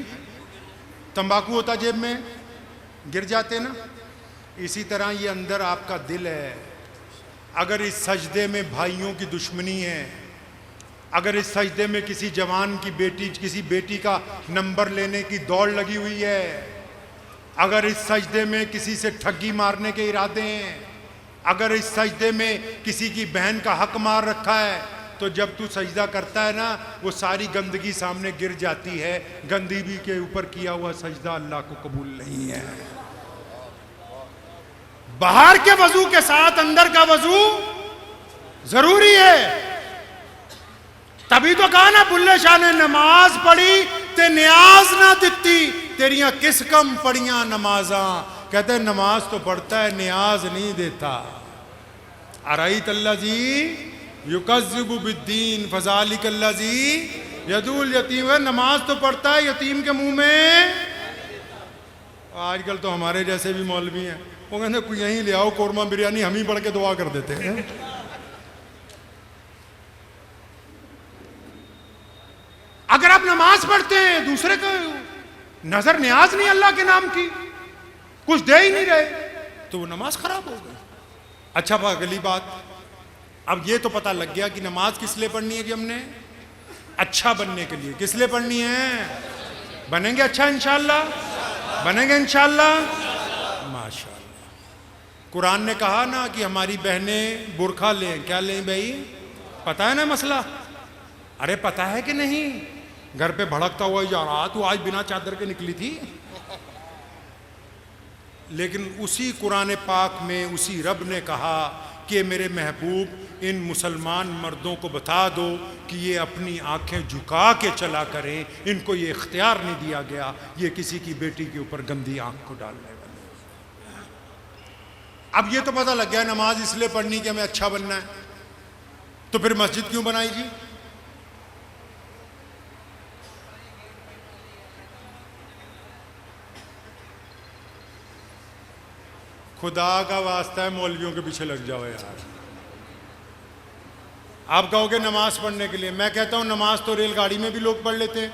तंबाकू होता जेब में, गिर जाते ना। इसी तरह ये अंदर आपका दिल है, अगर इस सजदे में भाइयों की दुश्मनी है, अगर इस सजदे में किसी जवान की बेटी, किसी बेटी का नंबर लेने की दौड़ लगी हुई है, अगर इस सजदे में किसी से ठगी मारने के इरादे हैं, अगर इस सजदे में किसी की बहन का हक मार रखा है, तो जब तू सजदा करता है ना, वो सारी गंदगी सामने गिर जाती है। गंदगी के ऊपर किया हुआ सजदा अल्लाह को कबूल नहीं है। बाहर के वजू के साथ अंदर का वजू जरूरी है। तभी तो कहा ना बुल्ले शाह ने, नमाज पढ़ी ते न्याज ना दिती, तेरियां किस कम पढ़ियां नमाजा। कहते हैं नमाज तो पढ़ता है, न्याज नहीं देता। अराई तल्ला जी युकज़्ज़िबु बिद्दीन फज़ालिक अल्लज़ी यदुल यतीम। नमाज तो पढ़ता है, यतीम के मुंह में। आजकल तो हमारे जैसे भी मौलवी हैं, वो कहते कोई यहीं ले आओ कोरमा बिरयानी, हम ही पढ़ के दुआ कर देते हैं। अगर आप नमाज पढ़ते हैं, दूसरे को नजर न्याज नहीं अल्लाह के नाम की, कुछ दे ही नहीं रहे, तो वो नमाज खराब हो गई। अच्छा अगली बात, अब ये तो पता लग गया कि नमाज किस लिए पढ़नी है कि हमने अच्छा बनने के लिए। किस लिए पढ़नी है? बनेंगे अच्छा इंशाअल्लाह, बनेंगे इंशाअल्लाह, माशाअल्लाह। कुरान ने कहा ना कि हमारी बहनें बुर्खा लें। क्या लें भाई? पता है ना मसला? अरे पता है कि नहीं? घर पे भड़कता हुआ जा रहा, तू आज बिना चादर के निकली थी। लेकिन उसी कुरान पाक में उसी रब ने कहा कि मेरे महबूब इन मुसलमान मर्दों को बता दो कि ये अपनी आंखें झुका के चला करें, इनको ये इख्तियार नहीं दिया गया ये किसी की बेटी के ऊपर गंदी आंख को डालने वाले। अब ये तो पता लग गया नमाज इसलिए पढ़नी कि हमें अच्छा बनना है, तो फिर मस्जिद क्यों बनाई जी? खुदा का वास्ता है मौलवियों के पीछे लग जाओ यार। आप कहोगे नमाज पढ़ने के लिए, मैं कहता हूं नमाज तो रेलगाड़ी में भी लोग पढ़ लेते हैं।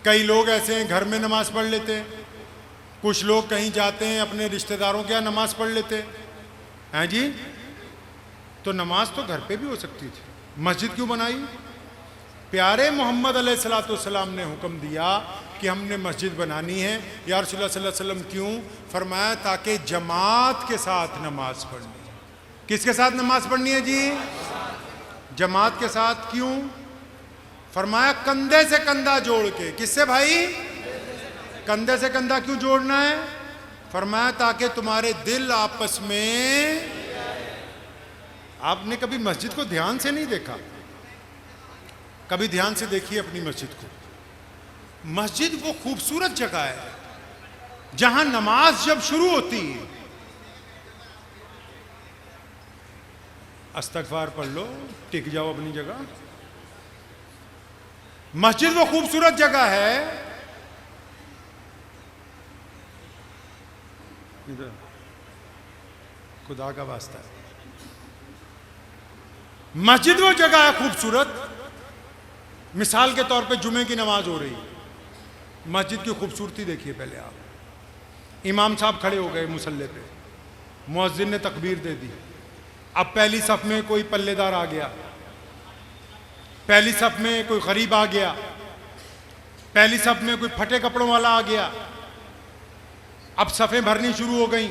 कई लोग ऐसे हैं घर में नमाज पढ़ लेते हैं, कुछ लोग कहीं जाते हैं अपने रिश्तेदारों के यहाँ नमाज पढ़ लेते हैं जी। तो नमाज तो घर पे भी हो सकती थी, मस्जिद क्यों बनाई? प्यारे मोहम्मद अलैहिस्सलाम ने हुक्म दिया कि हमने मस्जिद बनानी है। या रसूलुल्लाह सल्लल्लाहु अलैहि वसल्लम क्यों? फरमाया ताकि जमात के साथ नमाज पढ़नी। किसके साथ नमाज पढ़नी है जी? जमात के साथ। क्यों? फरमाया कंधे से कंधा जोड़ के। किससे भाई? कंधे से कंधा क्यों जोड़ना है? फरमाया ताकि तुम्हारे दिल आपस में। आपने कभी मस्जिद को ध्यान से नहीं देखा? कभी ध्यान से देखिए अपनी मस्जिद को। मस्जिद वो खूबसूरत जगह है जहां नमाज जब शुरू होती है, अस्तगफार पढ़ लो, टिक जाओ अपनी जगह। मस्जिद वो खूबसूरत जगह है इधर, खुदा का वास्ता है, मस्जिद वो जगह है खूबसूरत। मिसाल के तौर पे जुमे की नमाज हो रही है, मस्जिद की खूबसूरती देखिए पहले आप। इमाम साहब खड़े हो गए मुसल्ले पे, मुअज्जिन ने तकबीर दे दी। अब पहली सफ में कोई पल्लेदार आ गया, पहली सफ में कोई गरीब आ गया, पहली सफ में कोई फटे कपड़ों वाला आ गया। अब सफ़ें भरनी शुरू हो गई,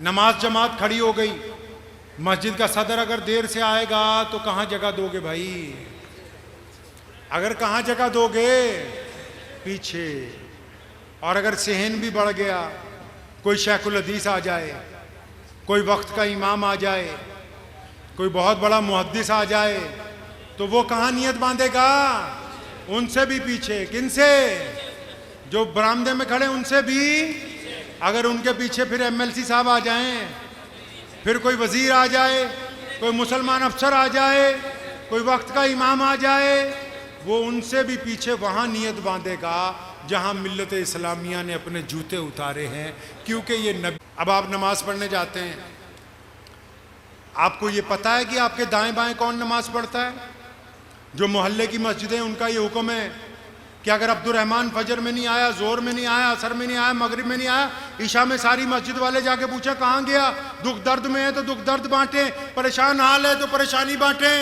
नमाज जमात खड़ी हो गई। मस्जिद का सदर अगर देर से आएगा तो कहाँ जगह दोगे भाई? अगर कहाँ जगह दोगे? पीछे। और अगर सेहन भी बढ़ गया, कोई शेखुल हदीस आ जाए, कोई वक्त का इमाम आ जाए, कोई बहुत बड़ा मुहद्दिस आ जाए, तो वो कहाँ नियत बांधेगा? उनसे भी पीछे। किनसे? जो बरामदे में खड़े उनसे भी। अगर उनके पीछे फिर एमएलसी साहब आ जाएं, फिर कोई वजीर आ जाए, कोई मुसलमान अफसर आ जाए, कोई वक्त का इमाम आ जाए, वो उनसे भी पीछे वहाँ नियत बांधेगा जहाँ मिल्लत इस्लामिया ने अपने जूते उतारे हैं। क्योंकि ये नबी। अब आप नमाज पढ़ने जाते हैं, आपको ये पता है कि आपके दाएं बाएं कौन नमाज पढ़ता है? जो मोहल्ले की मस्जिदें, उनका ये हुक्म है कि अगर अब्दुर्रहमान फजर में नहीं आया, जोर में नहीं आया, असर में नहीं आया, मगरिब में नहीं आया, ईशा में सारी मस्जिद वाले जाके पूछा कहाँ गया? दुख दर्द में है तो दुख दर्द बांटे, परेशान हाल है तो परेशानी बांटे।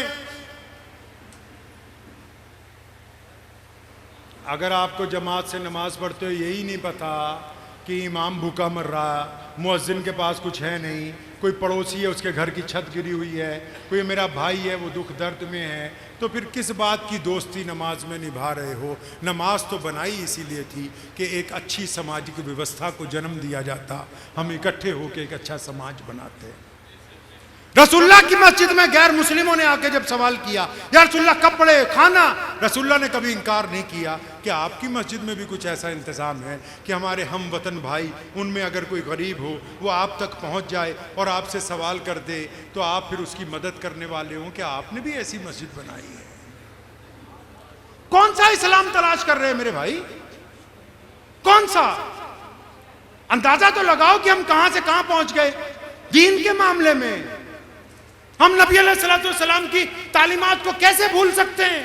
अगर आपको जमात से नमाज पढ़ते हो यही नहीं पता कि इमाम भूखा मर रहा, मुअज्जिन के पास कुछ है नहीं, कोई पड़ोसी है उसके घर की छत गिरी हुई है, कोई मेरा भाई है वो दुख दर्द में है, तो फिर किस बात की दोस्ती नमाज में निभा रहे हो? नमाज तो बनाई इसीलिए थी कि एक अच्छी सामाजिक व्यवस्था को जन्म दिया जाता, हम इकट्ठे होकर एक अच्छा समाज बनाते। रसूलुल्लाह की मस्जिद में गैर मुस्लिमों ने आके जब सवाल किया, या रसूलुल्लाह कपड़े खाना, रसूलुल्लाह ने कभी इनकार नहीं किया कि आपकी मस्जिद में भी कुछ ऐसा इंतज़ाम है कि हमारे हम वतन भाई, उनमें अगर कोई गरीब हो वो आप तक पहुंच जाए और आपसे सवाल कर दे तो आप फिर उसकी मदद करने वाले हों। क्या आपने भी ऐसी मस्जिद बनाई है? कौन सा इस्लाम तलाश कर रहे हैं मेरे भाई? कौन सा? अंदाजा तो लगाओ कि हम कहां से कहां पहुंच गए दीन के मामले में। हम नबी अलैहिस्सलाम की तालीमात को कैसे भूल सकते हैं?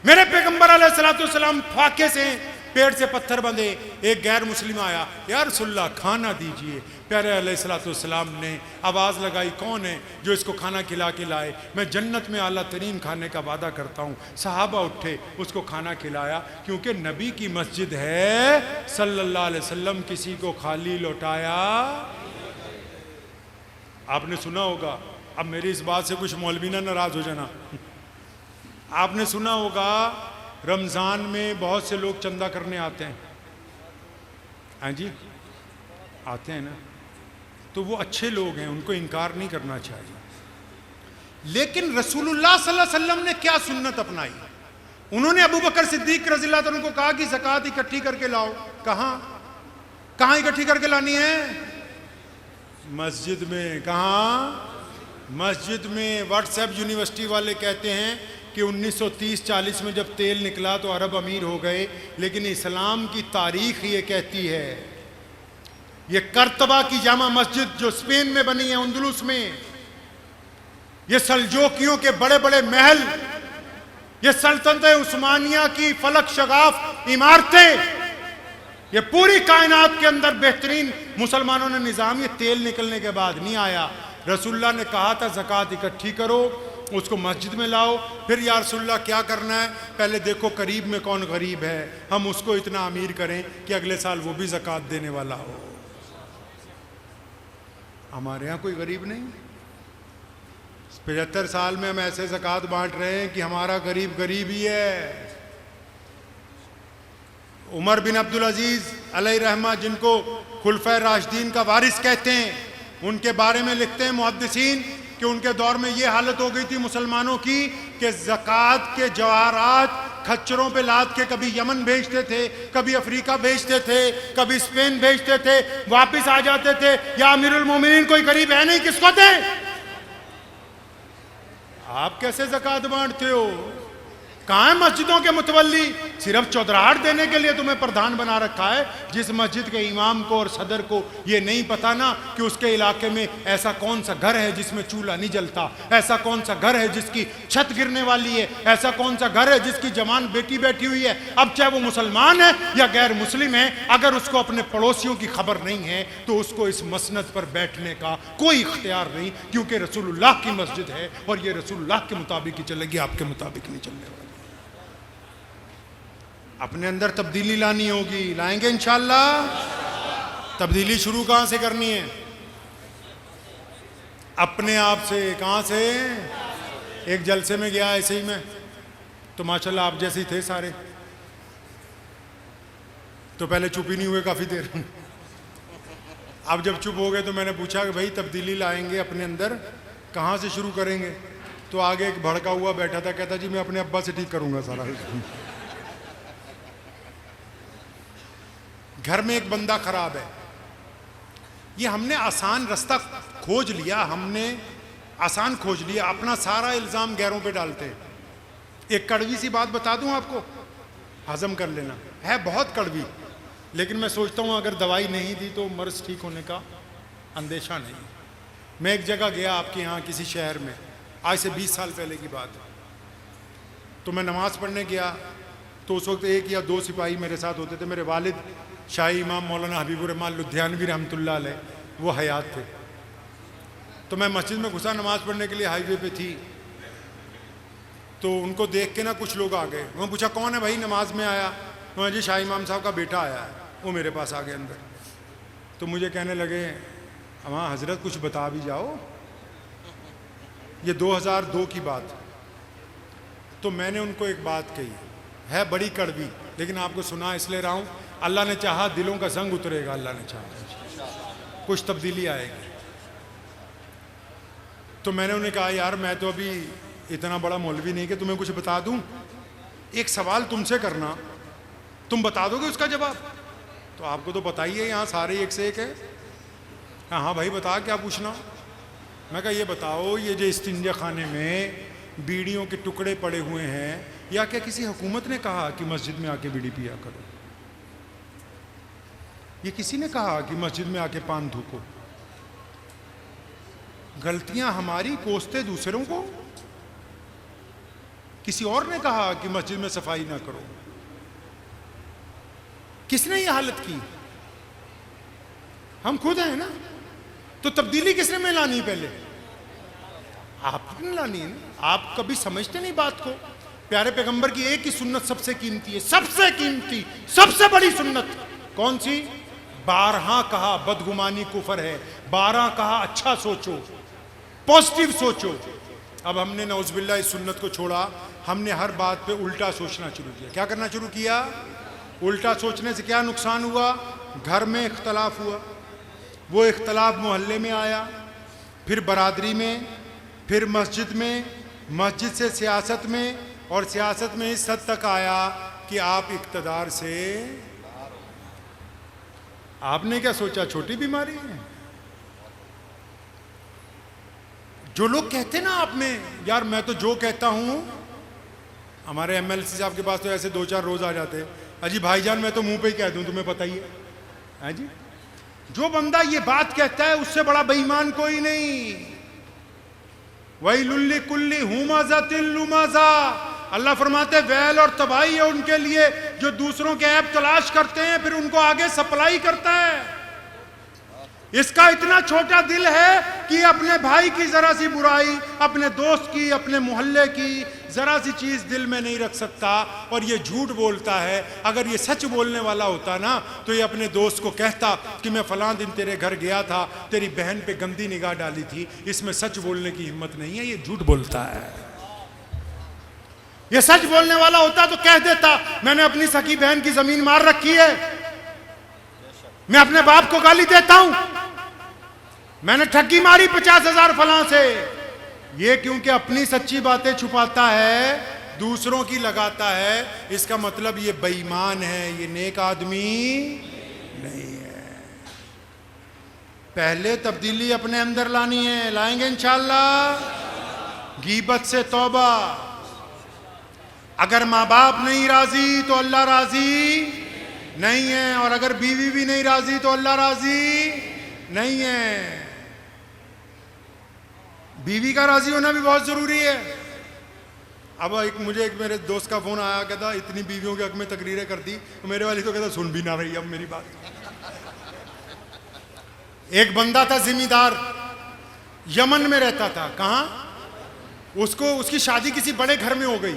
मेरे पैगंबर अलैहिस्सलाम फाके से पेड़ से पत्थर बंधे, एक गैर मुस्लिम आया, या रसूलल्लाह खाना दीजिए। प्यारे अलैहिस्सलाम ने आवाज़ लगाई, कौन है जो इसको खाना खिला के लाए? मैं जन्नत में आला तरीन खाने का वादा करता हूँ। सहाबा उठे, उसको खाना खिलाया, क्योंकि नबी की मस्जिद है सल्लल्लाहु अलैहि वसल्लम, किसी को खाली लौटाया। आपने सुना होगा, अब मेरी इस बात से कुछ मौलवी ना नाराज हो जाना, आपने सुना होगा रमज़ान में बहुत से लोग चंदा करने आते हैं। हाँ जी, आते हैं ना, तो वो अच्छे लोग हैं, उनको इनकार नहीं करना चाहिए। लेकिन रसूलुल्लाह सल्लल्लाहु अलैहि वसल्लम ने क्या सुन्नत अपनाई? उन्होंने अबू बकर सिद्दीक रज़ियल्लाहु अन्हु को कहा कि ज़कात इकट्ठी करके लाओ। कहाँ इकट्ठी करके लानी है? मस्जिद में। कहाँ? मस्जिद में। व्हाट्सएप यूनिवर्सिटी वाले कहते हैं कि 1930-40 में जब तेल निकला तो अरब अमीर हो गए, लेकिन इस्लाम की तारीख ये कहती है, ये करतबा की जामा मस्जिद जो स्पेन में बनी है, अंदलुस में, ये सल्जोकियों के बड़े बड़े महल, ये सल्तनत उस्मानिया की फलक शगाफ इमारतें, ये पूरी कायनात के अंदर बेहतरीन मुसलमानों ने निज़ाम ये तेल निकलने के बाद नहीं आया। रसूलुल्लाह ने कहा था ज़कात इकट्ठी करो, उसको मस्जिद में लाओ। फिर या रसूलुल्लाह क्या करना है? पहले देखो करीब में कौन गरीब है, हम उसको इतना अमीर करें कि अगले साल वो भी ज़कात देने वाला हो। हमारे यहाँ कोई गरीब नहीं। 75 साल में हम ऐसे ज़कात बांट रहे हैं कि हमारा गरीब गरीब ही है। उमर बिन अब्दुल अजीज़ अलैहि रहमा, जिनको खुलफा राशिदीन का वारिस कहते हैं, उनके बारे में लिखते हैं मुहद्दिसीन कि उनके दौर में ये हालत हो गई थी मुसलमानों की कि ज़कात के जवाहरात खच्चरों पे लाद के कभी यमन भेजते थे, कभी अफ्रीका भेजते थे, कभी स्पेन भेजते थे, वापस आ जाते थे। या अमीरुल मोमिनीन कोई गरीब है नहीं, किसको दें? आप कैसे ज़कात बांटते हो? कहाँ है मस्जिदों के मुतवल्ली? सिर्फ चौधराहट देने के लिए तुम्हें प्रधान बना रखा है। जिस मस्जिद के इमाम को और सदर को ये नहीं पता ना कि उसके इलाके में ऐसा कौन सा घर है जिसमें चूल्हा नहीं जलता, ऐसा कौन सा घर है जिसकी छत गिरने वाली है, ऐसा कौन सा घर है जिसकी जवान बेटी बैठी हुई है। अब चाहे वो मुसलमान है या गैर मुस्लिम है, अगर उसको अपने पड़ोसियों की खबर नहीं है तो उसको इस मसनद पर बैठने का कोई इख्तियार नहीं, क्योंकि रसूलुल्लाह की मस्जिद है और ये रसूलुल्लाह के मुताबिक ही चलेगी, आपके मुताबिक नहीं चलने वाली। अपने अंदर तब्दीली लानी होगी, लाएंगे इंशाअल्लाह। तब्दीली शुरू कहां से करनी है? अपने आप से। कहां से? एक जलसे में गया ऐसे ही मैं, तो माशाल्लाह आप जैसे ही थे सारे, तो पहले चुप ही नहीं हुए काफी देर। अब जब चुप हो गए तो मैंने पूछा कि भाई तब्दीली लाएंगे अपने अंदर, कहां से शुरू करेंगे? तो आगे एक भड़का हुआ बैठा था, कहता जी मैं अपने अब्बा से ठीक करूंगा सारा। घर में एक बंदा खराब है, ये हमने आसान रास्ता खोज लिया, हमने आसान खोज लिया, अपना सारा इल्ज़ाम गैरों पे डालते हैं। एक कड़वी सी बात बता दूं आपको, हजम कर लेना, है बहुत कड़वी, लेकिन मैं सोचता हूं अगर दवाई नहीं दी तो मर्ज ठीक होने का अंदेशा नहीं। मैं एक जगह गया आपके यहाँ किसी शहर में, आज से 20 साल पहले की बात है, तो मैं नमाज़ पढ़ने गया, तो उस वक्त 1 या 2 सिपाही मेरे साथ होते थे। मेरे वालिद शाही इमाम मौलाना हबीबुर रहमान लुधियानवी रहमतुल्लाह अलैह वो हयात थे। तो मैं मस्जिद में घुसा नमाज़ पढ़ने के लिए, हाईवे पे थी, तो उनको देख के ना कुछ लोग आ गए। मैं पूछा कौन है भाई नमाज में आया? तो जी शाही इमाम साहब का बेटा आया है। वो मेरे पास आ गए अंदर, तो मुझे कहने लगे हाँ हजरत कुछ बता भी जाओ। ये 2002 की बात। तो मैंने उनको एक बात कही, है बड़ी कड़वी, लेकिन आपको सुना इसलिए रहा हूँ, अल्लाह ने चाहा दिलों का जंग उतरेगा, अल्लाह ने चाहा कुछ तब्दीली आएगी। तो मैंने उन्हें कहा यार मैं तो अभी इतना बड़ा मौलवी नहीं कि तुम्हें कुछ बता दूं, एक सवाल तुमसे करना, तुम बता दोगे उसका जवाब? तो आपको तो पता ही है यहाँ सारे एक से एक है। हाँ भाई बता, क्या पूछना? मैं कहा ये बताओ, ये जो इस्तिंजा खाने में बीड़ियों के टुकड़े पड़े हुए हैं, या क्या किसी हुकूमत ने कहा कि मस्जिद में आके बीड़ी पिया करो? ये किसी ने कहा कि मस्जिद में आके पान थूको? गलतियां हमारी, कोसते दूसरों को। किसी और ने कहा कि मस्जिद में सफाई ना करो? किसने ये हालत की? हम खुद हैं ना। तो तब्दीली किसने में लानी? पहले आपने लानी है ना। आप कभी समझते नहीं बात को। प्यारे पैगंबर की एक ही सुन्नत सबसे कीमती है, सबसे कीमती, सबसे बड़ी सुन्नत कौन सी? 12 कहा बदगुमानी कुफर है, 12 कहा अच्छा सोचो, पॉजिटिव सोचो। अब हमने नौज़ुबिल्लाह इस सुन्नत को छोड़ा, हमने हर बात पे उल्टा सोचना शुरू किया। क्या करना शुरू किया? उल्टा सोचने से क्या नुकसान हुआ? घर में इख्तलाफ हुआ, वो इख्तलाफ मोहल्ले में आया, फिर बरादरी में, फिर मस्जिद में, मस्जिद से सियासत में, और सियासत में इस हद तक आया कि आप इक़्तिदार से, आपने क्या सोचा छोटी बीमारी है? जो लोग कहते ना आप में, यार मैं तो जो कहता हूं, हमारे एमएलसी साहब के पास तो ऐसे 2-4 रोज आ जाते हैं, अजी भाईजान मैं तो मुंह पे ही कह दूं, तुम्हें पता ही है जी। जो बंदा ये बात कहता है उससे बड़ा बेईमान कोई नहीं। वही लुल्ली कुल्ली हुमाजा तिल्लुमाजा, अल्लाह फरमाते वैल और तबाही है उनके लिए जो दूसरों के ऐब तलाश करते हैं फिर उनको आगे सप्लाई करता है। इसका इतना छोटा दिल है कि अपने भाई की जरा सी बुराई, अपने दोस्त की, अपने मोहल्ले की जरा सी चीज दिल में नहीं रख सकता, और ये झूठ बोलता है। अगर ये सच बोलने वाला होता ना तो ये अपने दोस्त को कहता कि मैं फलां दिन तेरे घर गया था, तेरी बहन पे गंदी निगाह डाली थी। इसमें सच बोलने की हिम्मत नहीं है, ये झूठ बोलता है। ये सच बोलने वाला होता तो कह देता मैंने अपनी सगी बहन की जमीन मार रखी है, मैं अपने बाप को गाली देता हूं, मैंने ठगी मारी 50,000 फलां से। ये क्योंकि अपनी सच्ची बातें छुपाता है, दूसरों की लगाता है, इसका मतलब ये बेईमान है, ये नेक आदमी नहीं है। पहले तब्दीली अपने अंदर लानी है, लाएंगे इंशाअल्लाह। गीबत से तौबा, अगर माँ बाप नहीं राजी तो अल्लाह राजी नहीं है, और अगर बीवी भी नहीं राजी तो अल्लाह राजी नहीं है। बीवी का राजी होना भी बहुत जरूरी है। अब मुझे एक मेरे दोस्त का फोन आया, कहता इतनी बीवियों के हक में तकरीरें कर दी, तो मेरे वाली तो कहता सुन भी ना रही अब मेरी बात। एक बंदा था जिम्मेदार, यमन में रहता था। कहां? उसको उसकी शादी किसी बड़े घर में हो गई,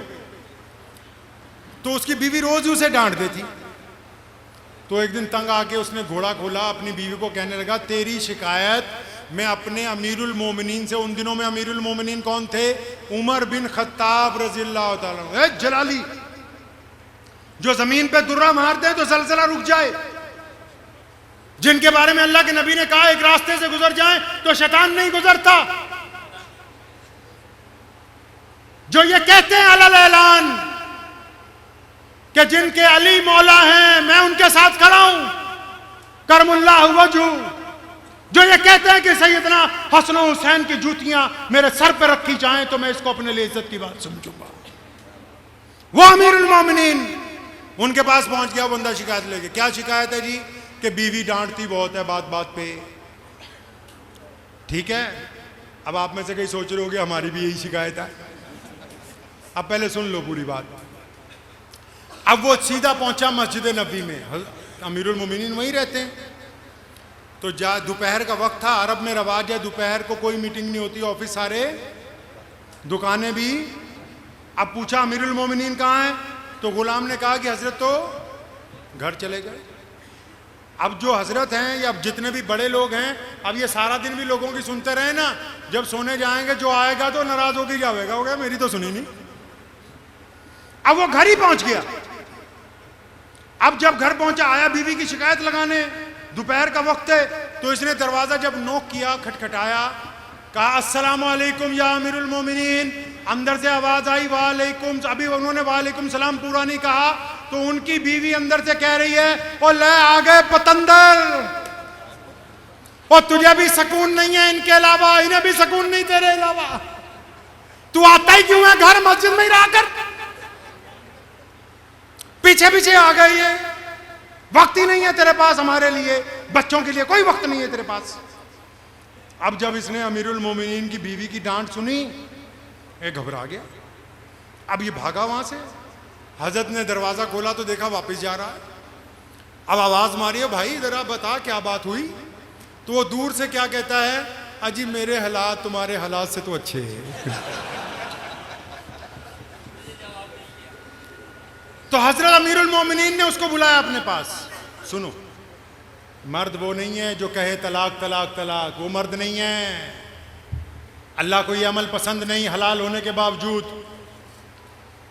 तो उसकी बीवी रोज उसे डांट देती। तो एक दिन तंग आके उसने घोड़ा खोला, अपनी बीवी को कहने लगा तेरी शिकायत मैं अपने अमीरुल मोमिनीन से। उन दिनों में अमीरुल मोमिनीन कौन थे? उमर बिन खत्ताब रज़ियल्लाहु ताला अन्हु। जलाली जो जमीन पे दुर्रा मारते हैं तो जलजला रुक जाए, जिनके बारे में अल्लाह के नबी ने कहा एक रास्ते से गुजर जाएं तो शैतान नहीं गुजरता, जो ये कहते हैं अलल ऐलान कि जिनके अली मौला हैं मैं उनके साथ खड़ा हूं, करमुल्लाह वजहू, जो ये कहते हैं कि सैयदना हसन हुसैन की जूतियां मेरे सर पे रखी जाएं तो मैं इसको अपने लिए इज्जत की बात समझूंगा। वो अमीरुल मोमिनीन उनके पास पहुंच गया, बंदा शिकायत लेके। क्या शिकायत है जी? कि बीवी डांटती बहुत है बात बात पे। ठीक है, अब आप में से कई सोच रहे होगे हमारी भी यही शिकायत है। अब पहले सुन लो पूरी बात। अब वो सीधा पहुंचा मस्जिद नबी में, अमीरुल मोमिनीन वहीं रहते हैं। तो दोपहर का वक्त था, अरब में रवाज है दोपहर को कोई मीटिंग नहीं होती, ऑफिस सारे, दुकानें भी। अब पूछा अमीरुल मोमिनीन कहाँ है? तो गुलाम ने कहा कि हजरत तो घर चले गए। अब जो हजरत हैं या जितने भी बड़े लोग हैं, अब ये सारा दिन भी लोगों की सुनते रहे ना, जब सोने जाएंगे जो आएगा तो नाराज होकर जाएगा, हो गया मेरी तो सुनी नहीं। अब वो घर ही पहुंच गया। अब जब घर पहुंचा, आया बीवी की शिकायत लगाने, दोपहर का वक्त है। तो इसने दरवाजा जब नॉक किया, खटखटाया, कहा अस्सलाम वालेकुम या अमीरुल मोमिनीन। अंदर से आवाज आई वालेकुम। अभी उन्होंने वालेकुम सलाम पूरा नहीं कहा तो उनकी बीवी अंदर से कह रही है ओ ले आ गए पतंदर, और तुझे भी सुकून नहीं है इनके अलावा, इन्हें भी सुकून नहीं तेरे अलावा, तू आता ही क्यों है घर? मस्जिद में ही रहा कर, पीछे पीछे आ गई है, वक्त ही नहीं है तेरे पास हमारे लिए, बच्चों के लिए कोई वक्त नहीं है तेरे पास। अब जब इसने अमीरुल मोमिनीन की बीवी की डांट सुनी, ये घबरा गया। अब ये भागा वहां से। हजरत ने दरवाजा खोला तो देखा वापस जा रहा है। अब आवाज मारी है भाई जरा बता क्या बात हुई? तो वो दूर से क्या कहता है, अजी मेरे हालात तुम्हारे हालात से तो अच्छे हैं। तो हजरत अमीरुल मोमिनीन ने उसको बुलाया अपने पास। सुनो, मर्द वो नहीं है जो कहे तलाक तलाक तलाक, वो मर्द नहीं है। अल्लाह को ये अमल पसंद नहीं हलाल होने के बावजूद।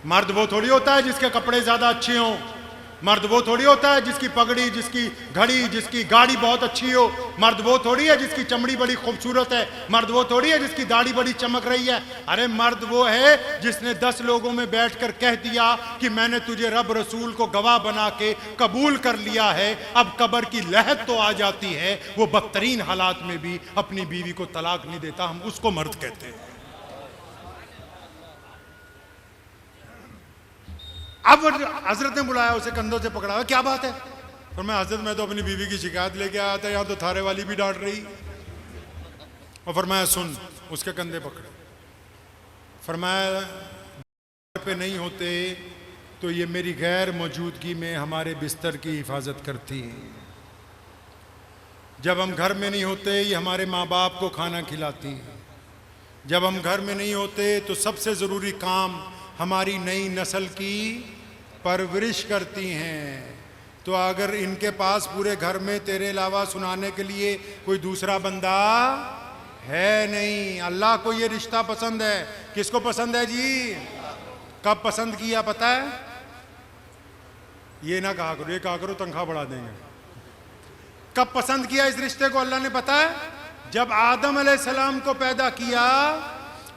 मर्द वो थोड़ी होता है जिसके कपड़े ज्यादा अच्छे हों, मर्द वो थोड़ी होता है जिसकी पगड़ी, जिसकी घड़ी, जिसकी गाड़ी बहुत अच्छी हो, मर्द वो थोड़ी है जिसकी चमड़ी बड़ी खूबसूरत है, मर्द वो थोड़ी है जिसकी दाढ़ी बड़ी चमक रही है। अरे मर्द वो है जिसने 10 लोगों में बैठकर कह दिया कि मैंने तुझे रब रसूल को गवाह बना के कबूल कर लिया है। अब कब्र की लहद तो आ जाती है, वो बदतरीन हालात में भी अपनी बीवी को तलाक नहीं देता, हम उसको मर्द कहते हैं। अब हजरत ने बुलाया, उसे कंधों से पकड़ा, क्या बात है? और मैं हजरत मैं तो अपनी बीवी की शिकायत लेके आया था, यहाँ तो थारे वाली भी डांट रही। और फरमाया सुन, उसके कंधे पकड़े, फरमाया पे नहीं होते तो ये मेरी गैर मौजूदगी में हमारे बिस्तर की हिफाजत करती है, जब हम घर में नहीं होते ये हमारे माँ बाप को खाना खिलाती है, जब हम घर में नहीं होते तो सबसे ज़रूरी काम हमारी नई नस्ल की परवरिश करती हैं। तो अगर इनके पास पूरे घर में तेरे अलावा सुनाने के लिए कोई दूसरा बंदा है नहीं। अल्लाह को ये रिश्ता पसंद है। किसको पसंद है जी? कब पसंद किया पता है? ये ना कहा करो, ये कहा करो तनख्वाह बढ़ा देंगे। कब पसंद किया इस रिश्ते को अल्लाह ने पता है? जब आदम अलैहिस्सलाम को पैदा किया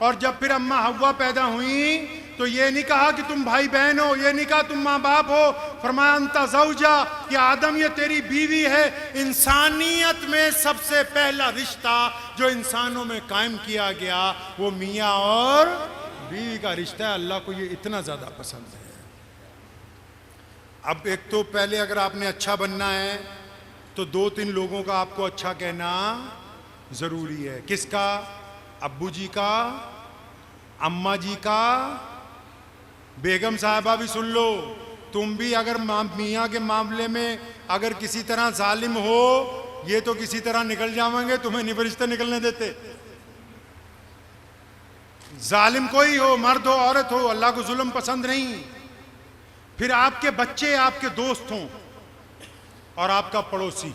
और जब फिर अम्मा हव्वा पैदा हुई तो ये नहीं कहा कि तुम भाई बहन हो, ये नहीं कहा तुम माँ बाप हो, फरमाया अंता ज़ौजा कि आदम ये तेरी बीवी है। इंसानियत में सबसे पहला रिश्ता जो इंसानों में कायम किया गया वो मियाँ और बीवी का रिश्ता है, अल्लाह को ये इतना ज़्यादा पसंद है। अब एक तो पहले अगर आपने अच्छा बनना है तो 2-3 लोगों का आपको अच्छा कहना ज़रूरी है। किसका? अब्बू जी का, अम्मा जी का, बेगम साहिबा भी सुन लो, तुम भी अगर मियाँ के मामले में अगर किसी तरह जालिम हो, ये तो किसी तरह निकल जाएंगे, तुम्हें नहीं फरिश्ते निकलने देते। जालिम कोई हो, मर्द हो औरत हो, अल्लाह को जुल्म पसंद नहीं। फिर आपके बच्चे आपके दोस्त हों और आपका पड़ोसी,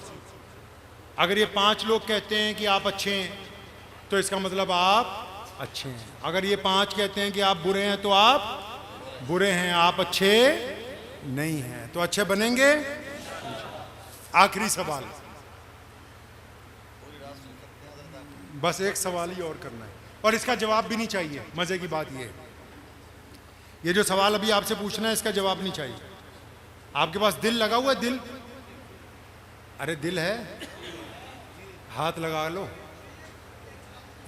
अगर ये 5 लोग कहते हैं कि आप अच्छे हैं तो इसका मतलब आप अच्छे हैं। अगर ये 5 कहते हैं कि आप बुरे हैं तो आप बुरे हैं, आप अच्छे नहीं हैं। तो अच्छे बनेंगे? आखिरी सवाल, बस एक सवाल ही और करना है और इसका जवाब भी नहीं चाहिए। मजे की बात ये जो सवाल अभी आपसे पूछना है इसका जवाब नहीं चाहिए। आपके पास दिल लगा हुआ है? दिल, अरे दिल है, हाथ लगा लो,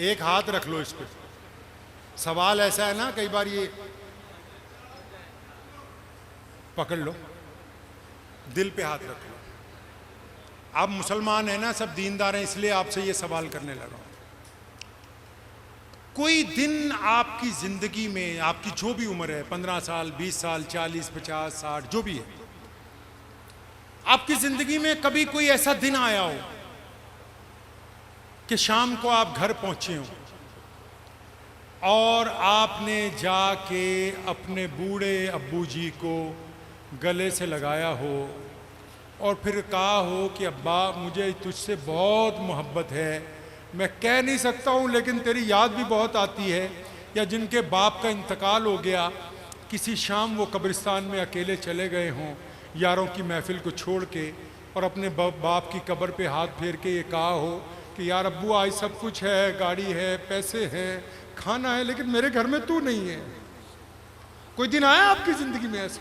एक हाथ रख लो इस पे। सवाल ऐसा है ना, कई बार ये पकड़ लो, दिल पे हाथ रख लो। आप मुसलमान हैं ना, सब दीनदार हैं, इसलिए आपसे ये सवाल करने लगा। कोई दिन आपकी जिंदगी में, आपकी जो भी उम्र है, 15 साल, 20 साल, 40, 50, 60, जो भी है, आपकी जिंदगी में कभी कोई ऐसा दिन आया हो कि शाम को आप घर पहुंचे हो और आपने जाके अपने बूढ़े अब्बू जी को गले से लगाया हो और फिर कहा हो कि अब्बा मुझे तुझसे बहुत मोहब्बत है, मैं कह नहीं सकता हूँ लेकिन तेरी याद भी बहुत आती है। या जिनके बाप का इंतकाल हो गया, किसी शाम वो कब्रिस्तान में अकेले चले गए हों यारों की महफिल को छोड़ के, और अपने बाप की कब्र पे हाथ फेर के ये कहा हो कि यार अब्बू आज सब कुछ है, गाड़ी है, पैसे हैं, खाना है, लेकिन मेरे घर में तू नहीं है। कोई दिन आया आपकी ज़िंदगी में ऐसा?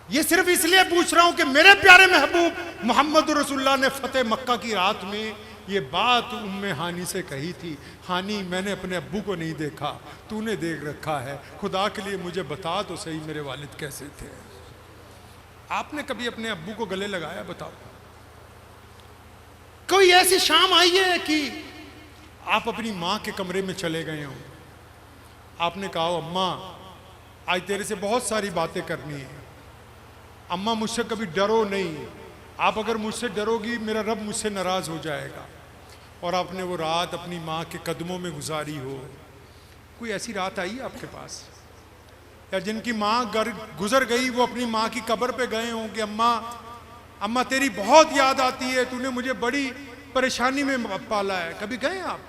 ये सिर्फ इसलिए पूछ रहा हूं कि मेरे प्यारे महबूब मोहम्मद रसूलुल्लाह ने फतेह मक्का की रात में ये बात उम्मे हानी से कही थी, हानी मैंने अपने अब्बू को नहीं देखा, तूने देख रखा है, खुदा के लिए मुझे बता तो सही मेरे वालिद कैसे थे। आपने कभी अपने अब्बू को गले लगाया? बताओ। कोई ऐसी शाम आई है कि आप अपनी माँ के कमरे में चले गए हो, आपने कहा हो अम्मा आज तेरे से बहुत सारी बातें करनी है, अम्मा मुझसे कभी डरो नहीं, आप अगर मुझसे डरोगी मेरा रब मुझसे नाराज़ हो जाएगा, और आपने वो रात अपनी माँ के कदमों में गुजारी हो। कोई ऐसी रात आई है आपके पास? या जिनकी माँ गुजर गई वो अपनी माँ की कब्र पे गए हों कि अम्मा अम्मा तेरी बहुत याद आती है, तूने मुझे बड़ी परेशानी में पाला है, कभी गए आप?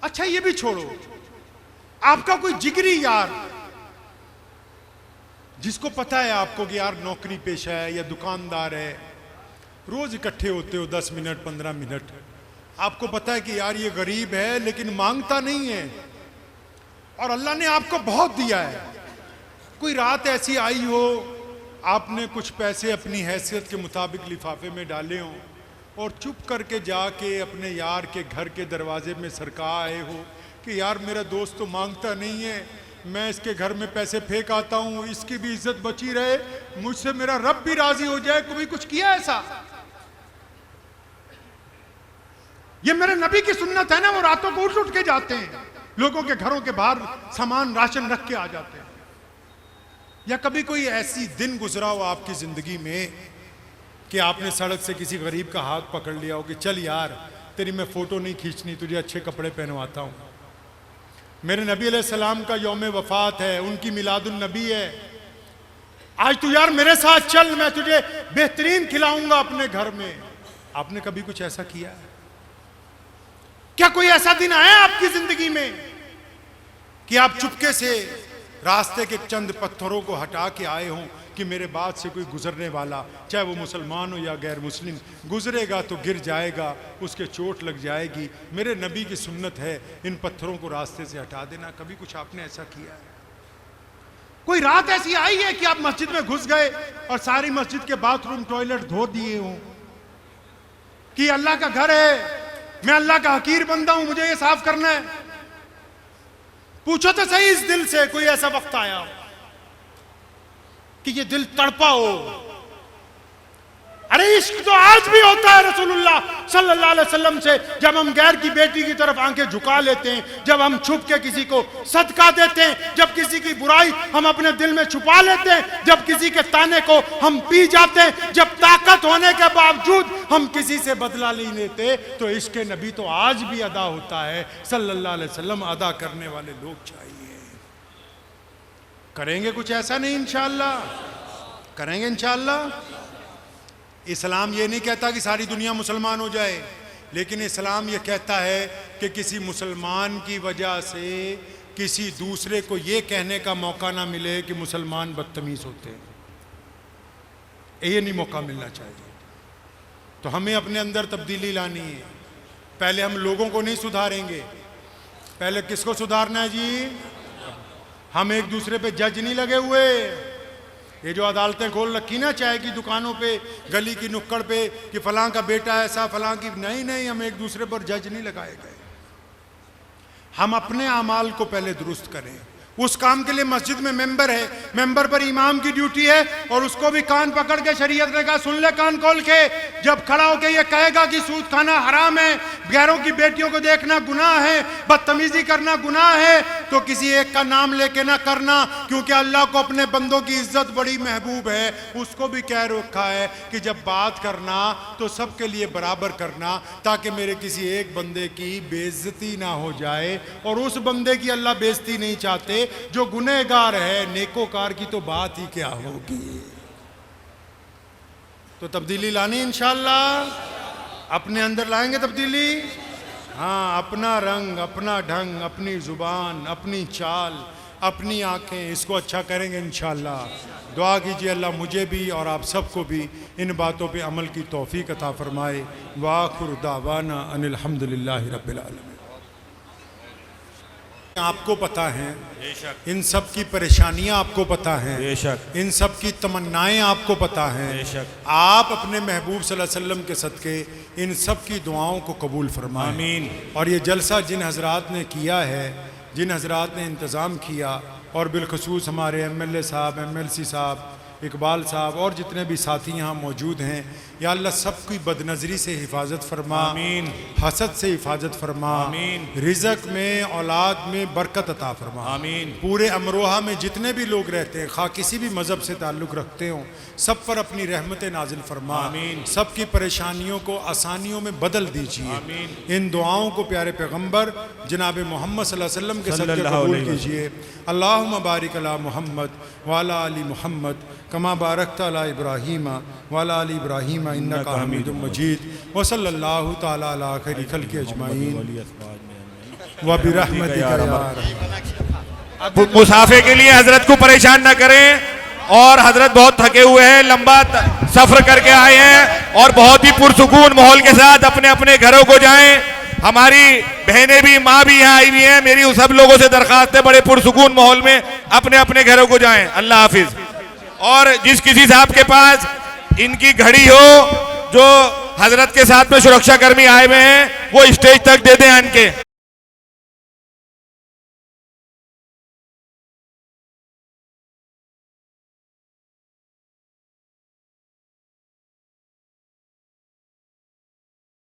अच्छा ये भी छोड़ो, आपका कोई जिगरी यार जिसको पता है आपको कि यार नौकरी पेशा है या दुकानदार है, रोज इकट्ठे होते हो 10 मिनट 15 मिनट, आपको पता है कि यार ये गरीब है लेकिन मांगता नहीं है और अल्लाह ने आपको बहुत दिया है। कोई रात ऐसी आई हो आपने कुछ पैसे अपनी हैसियत के मुताबिक लिफाफे में डाले हों और चुप करके जाके अपने यार के घर के दरवाजे में सरका आए हो कि यार मेरा दोस्त तो मांगता नहीं है, मैं इसके घर में पैसे फेंक आता हूँ, इसकी भी इज्जत बची रहे, मुझसे मेरा रब भी राजी हो जाए। कभी कुछ किया ऐसा? ये मेरे नबी की सुन्नत है ना, वो रातों को उठ के जाते हैं, लोगों के घरों के बाहर सामान राशन रख के आ जाते हैं। या कभी कोई ऐसी दिन गुजरा हो आपकी जिंदगी में कि आपने सड़क से किसी गरीब का हाथ पकड़ लिया हो कि चल यार तेरी मैं फोटो नहीं खींचनी, तुझे अच्छे कपड़े पहनवाता हूं। मेरे नबी अलैहिस्सलाम का यौम वफात है, उनकी मिलादुन नबी है, आज तू यार मेरे साथ चल, मैं तुझे बेहतरीन खिलाऊंगा अपने घर में। आपने कभी कुछ ऐसा किया है? क्या कोई ऐसा दिन आया आपकी जिंदगी में कि आप चुपके से रास्ते के चंद पत्थरों को हटा के आए हों कि मेरे बाद से कोई गुजरने वाला, चाहे वो मुसलमान हो या गैर मुस्लिम, गुजरेगा तो गिर जाएगा, उसके चोट लग जाएगी, मेरे नबी की सुन्नत है इन पत्थरों को रास्ते से हटा देना। कभी कुछ आपने ऐसा किया है? कोई रात ऐसी आई है कि आप मस्जिद में घुस गए और सारी मस्जिद के बाथरूम टॉयलेट धो दिए हों कि अल्लाह का घर है, मैं अल्लाह का हकीर बंदा हूं, मुझे ये साफ करना है? पूछो तो सही इस दिल से, कोई ऐसा वक्त आया कि ये दिल तड़पा हो? अरे इश्क तो आज भी होता है रसूलुल्लाह सल्लल्लाहु अलैहि वसल्लम से, जब हम गैर की बेटी की तरफ आंखें झुका लेते हैं, जब हम छुप के किसी को सदका देते हैं, जब किसी की बुराई हम अपने दिल में छुपा लेते हैं, जब किसी के ताने को हम पी जाते हैं, जब ताकत होने के बावजूद हम किसी से बदला नहीं लेते, तो इश्क नबी तो आज भी अदा होता है सल्लल्लाहु अलैहि वसल्लम। अदा करने वाले लोग चाहिए। करेंगे कुछ ऐसा नहीं, इंशाअल्लाह करेंगे इंशाअल्लाह। इस्लाम ये नहीं कहता कि सारी दुनिया मुसलमान हो जाए, लेकिन इस्लाम ये कहता है कि किसी मुसलमान की वजह से किसी दूसरे को ये कहने का मौका ना मिले कि मुसलमान बदतमीज होते हैं। ये नहीं मौका मिलना चाहिए। तो हमें अपने अंदर तब्दीली लानी है। पहले हम लोगों को नहीं सुधारेंगे, पहले किसको सुधारना है जी? हम एक दूसरे पे जज नहीं लगे हुए। ये जो अदालतें खोल रखी ना चाय की दुकानों पे, गली की नुक्कड़ पे, कि फलां का बेटा ऐसा, फलां की, नहीं, हम एक दूसरे पर जज नहीं लगाए गए। हम अपने अमाल को पहले दुरुस्त करें। उस काम के लिए मस्जिद में मेंबर है, मेंबर पर इमाम की ड्यूटी है, और उसको भी कान पकड़ के शरीयत ने कहा सुन ले कान खोल के, जब खड़ा होके ये कहेगा कि सूद खाना हराम है, गैरों की बेटियों को देखना गुनाह है, बदतमीजी करना गुनाह है, तो किसी एक का नाम लेके ना करना, क्योंकि अल्लाह को अपने बंदों की इज्जत बड़ी महबूब है। उसको भी कह रखा है कि जब बात करना तो सबके लिए बराबर करना, ताकि मेरे किसी एक बंदे की बेइज्जती ना हो जाए, और उस बंदे की अल्लाह बेइज्जती नहीं चाहते जो गुनहगार है। नेकोकार की तो बात ही क्या होगी। तो तब्दीली लानी इंशाअल्लाह, अपने अंदर लाएंगे तब्दीली। हाँ, अपना रंग, अपना ढंग, अपनी जुबान, अपनी चाल, अपनी आंखें, इसको अच्छा करेंगे इंशाअल्लाह। दुआ कीजिए अल्लाह मुझे भी और आप सबको भी इन बातों पे अमल की तौफीक अता फरमाए। वाखिर दावाना अनिल हम्दुलिल्लाहि रब्बिल आलमीन। आपको पता है, इन सब की परेशानियां आपको पता हैं, इन सब की तमन्नाएं आपको पता हैं। आप अपने महबूब सल्लल्लाहु अलैहि वसल्लम के सदके इन सब की दुआओं को कबूल फरमाएं। आमीन। और ये जलसा जिन हजरात ने किया है, जिन हजरात ने इंतज़ाम किया, और बिलखसूस हमारे MLA साहब, MLC साहब, इकबाल साहब और जितने भी साथी यहाँ मौजूद हैं, या अल्लाह सबकी बदनज़री से हिफाजत फरमा, आमीन। हसद से हिफाजत फरमा, आमीन। रिज़्क़ में, औलाद में बरकत अता फरमा, आमीन। पूरे अमरोहा में जितने भी लोग रहते हैं, खा किसी भी मज़हब से ताल्लुक़ रखते हों, सब पर अपनी रहमतें नाजिल फरमा, आमीन। सबकी परेशानियों को आसानियों में बदल दीजिए, आमीन। इन दुआओं को प्यारे पैगम्बर जनाब मोहम्मद सल्लल्लाहु अलैहि वसल्लम के सदक़े कबूल कीजिए। अल्लाहुम्मा बारिक अला मुहम्मद वाला अली मुहम्मद कमा बारकता अला इब्राहीम वाला अली इब्राहीम इन्नका हमीदुम मजीद। व सल्लल्लाहु तआला अला खैरि खल्क़ि अजमाइन व बिरहमतिका या रहमान। मुसाफिर के लिए हजरत को परेशान न करें, और हजरत बहुत थके हुए हैं, लंबा सफर करके आए हैं, और बहुत ही पुरसुकून माहौल के साथ अपने अपने घरों को जाएं। हमारी बहनें भी, माँ भी यहाँ आई हुई हैं। मेरी उन सब लोगों से दरखास्त है, बड़े पुरसुकून माहौल में अपने अपने घरों को जाएं। अल्लाह हाफिज। और जिस किसी साहब के पास इनकी घड़ी हो, जो हजरत के साथ में सुरक्षा कर्मी आए हुए हैं, वो स्टेज तक दे दें आन के।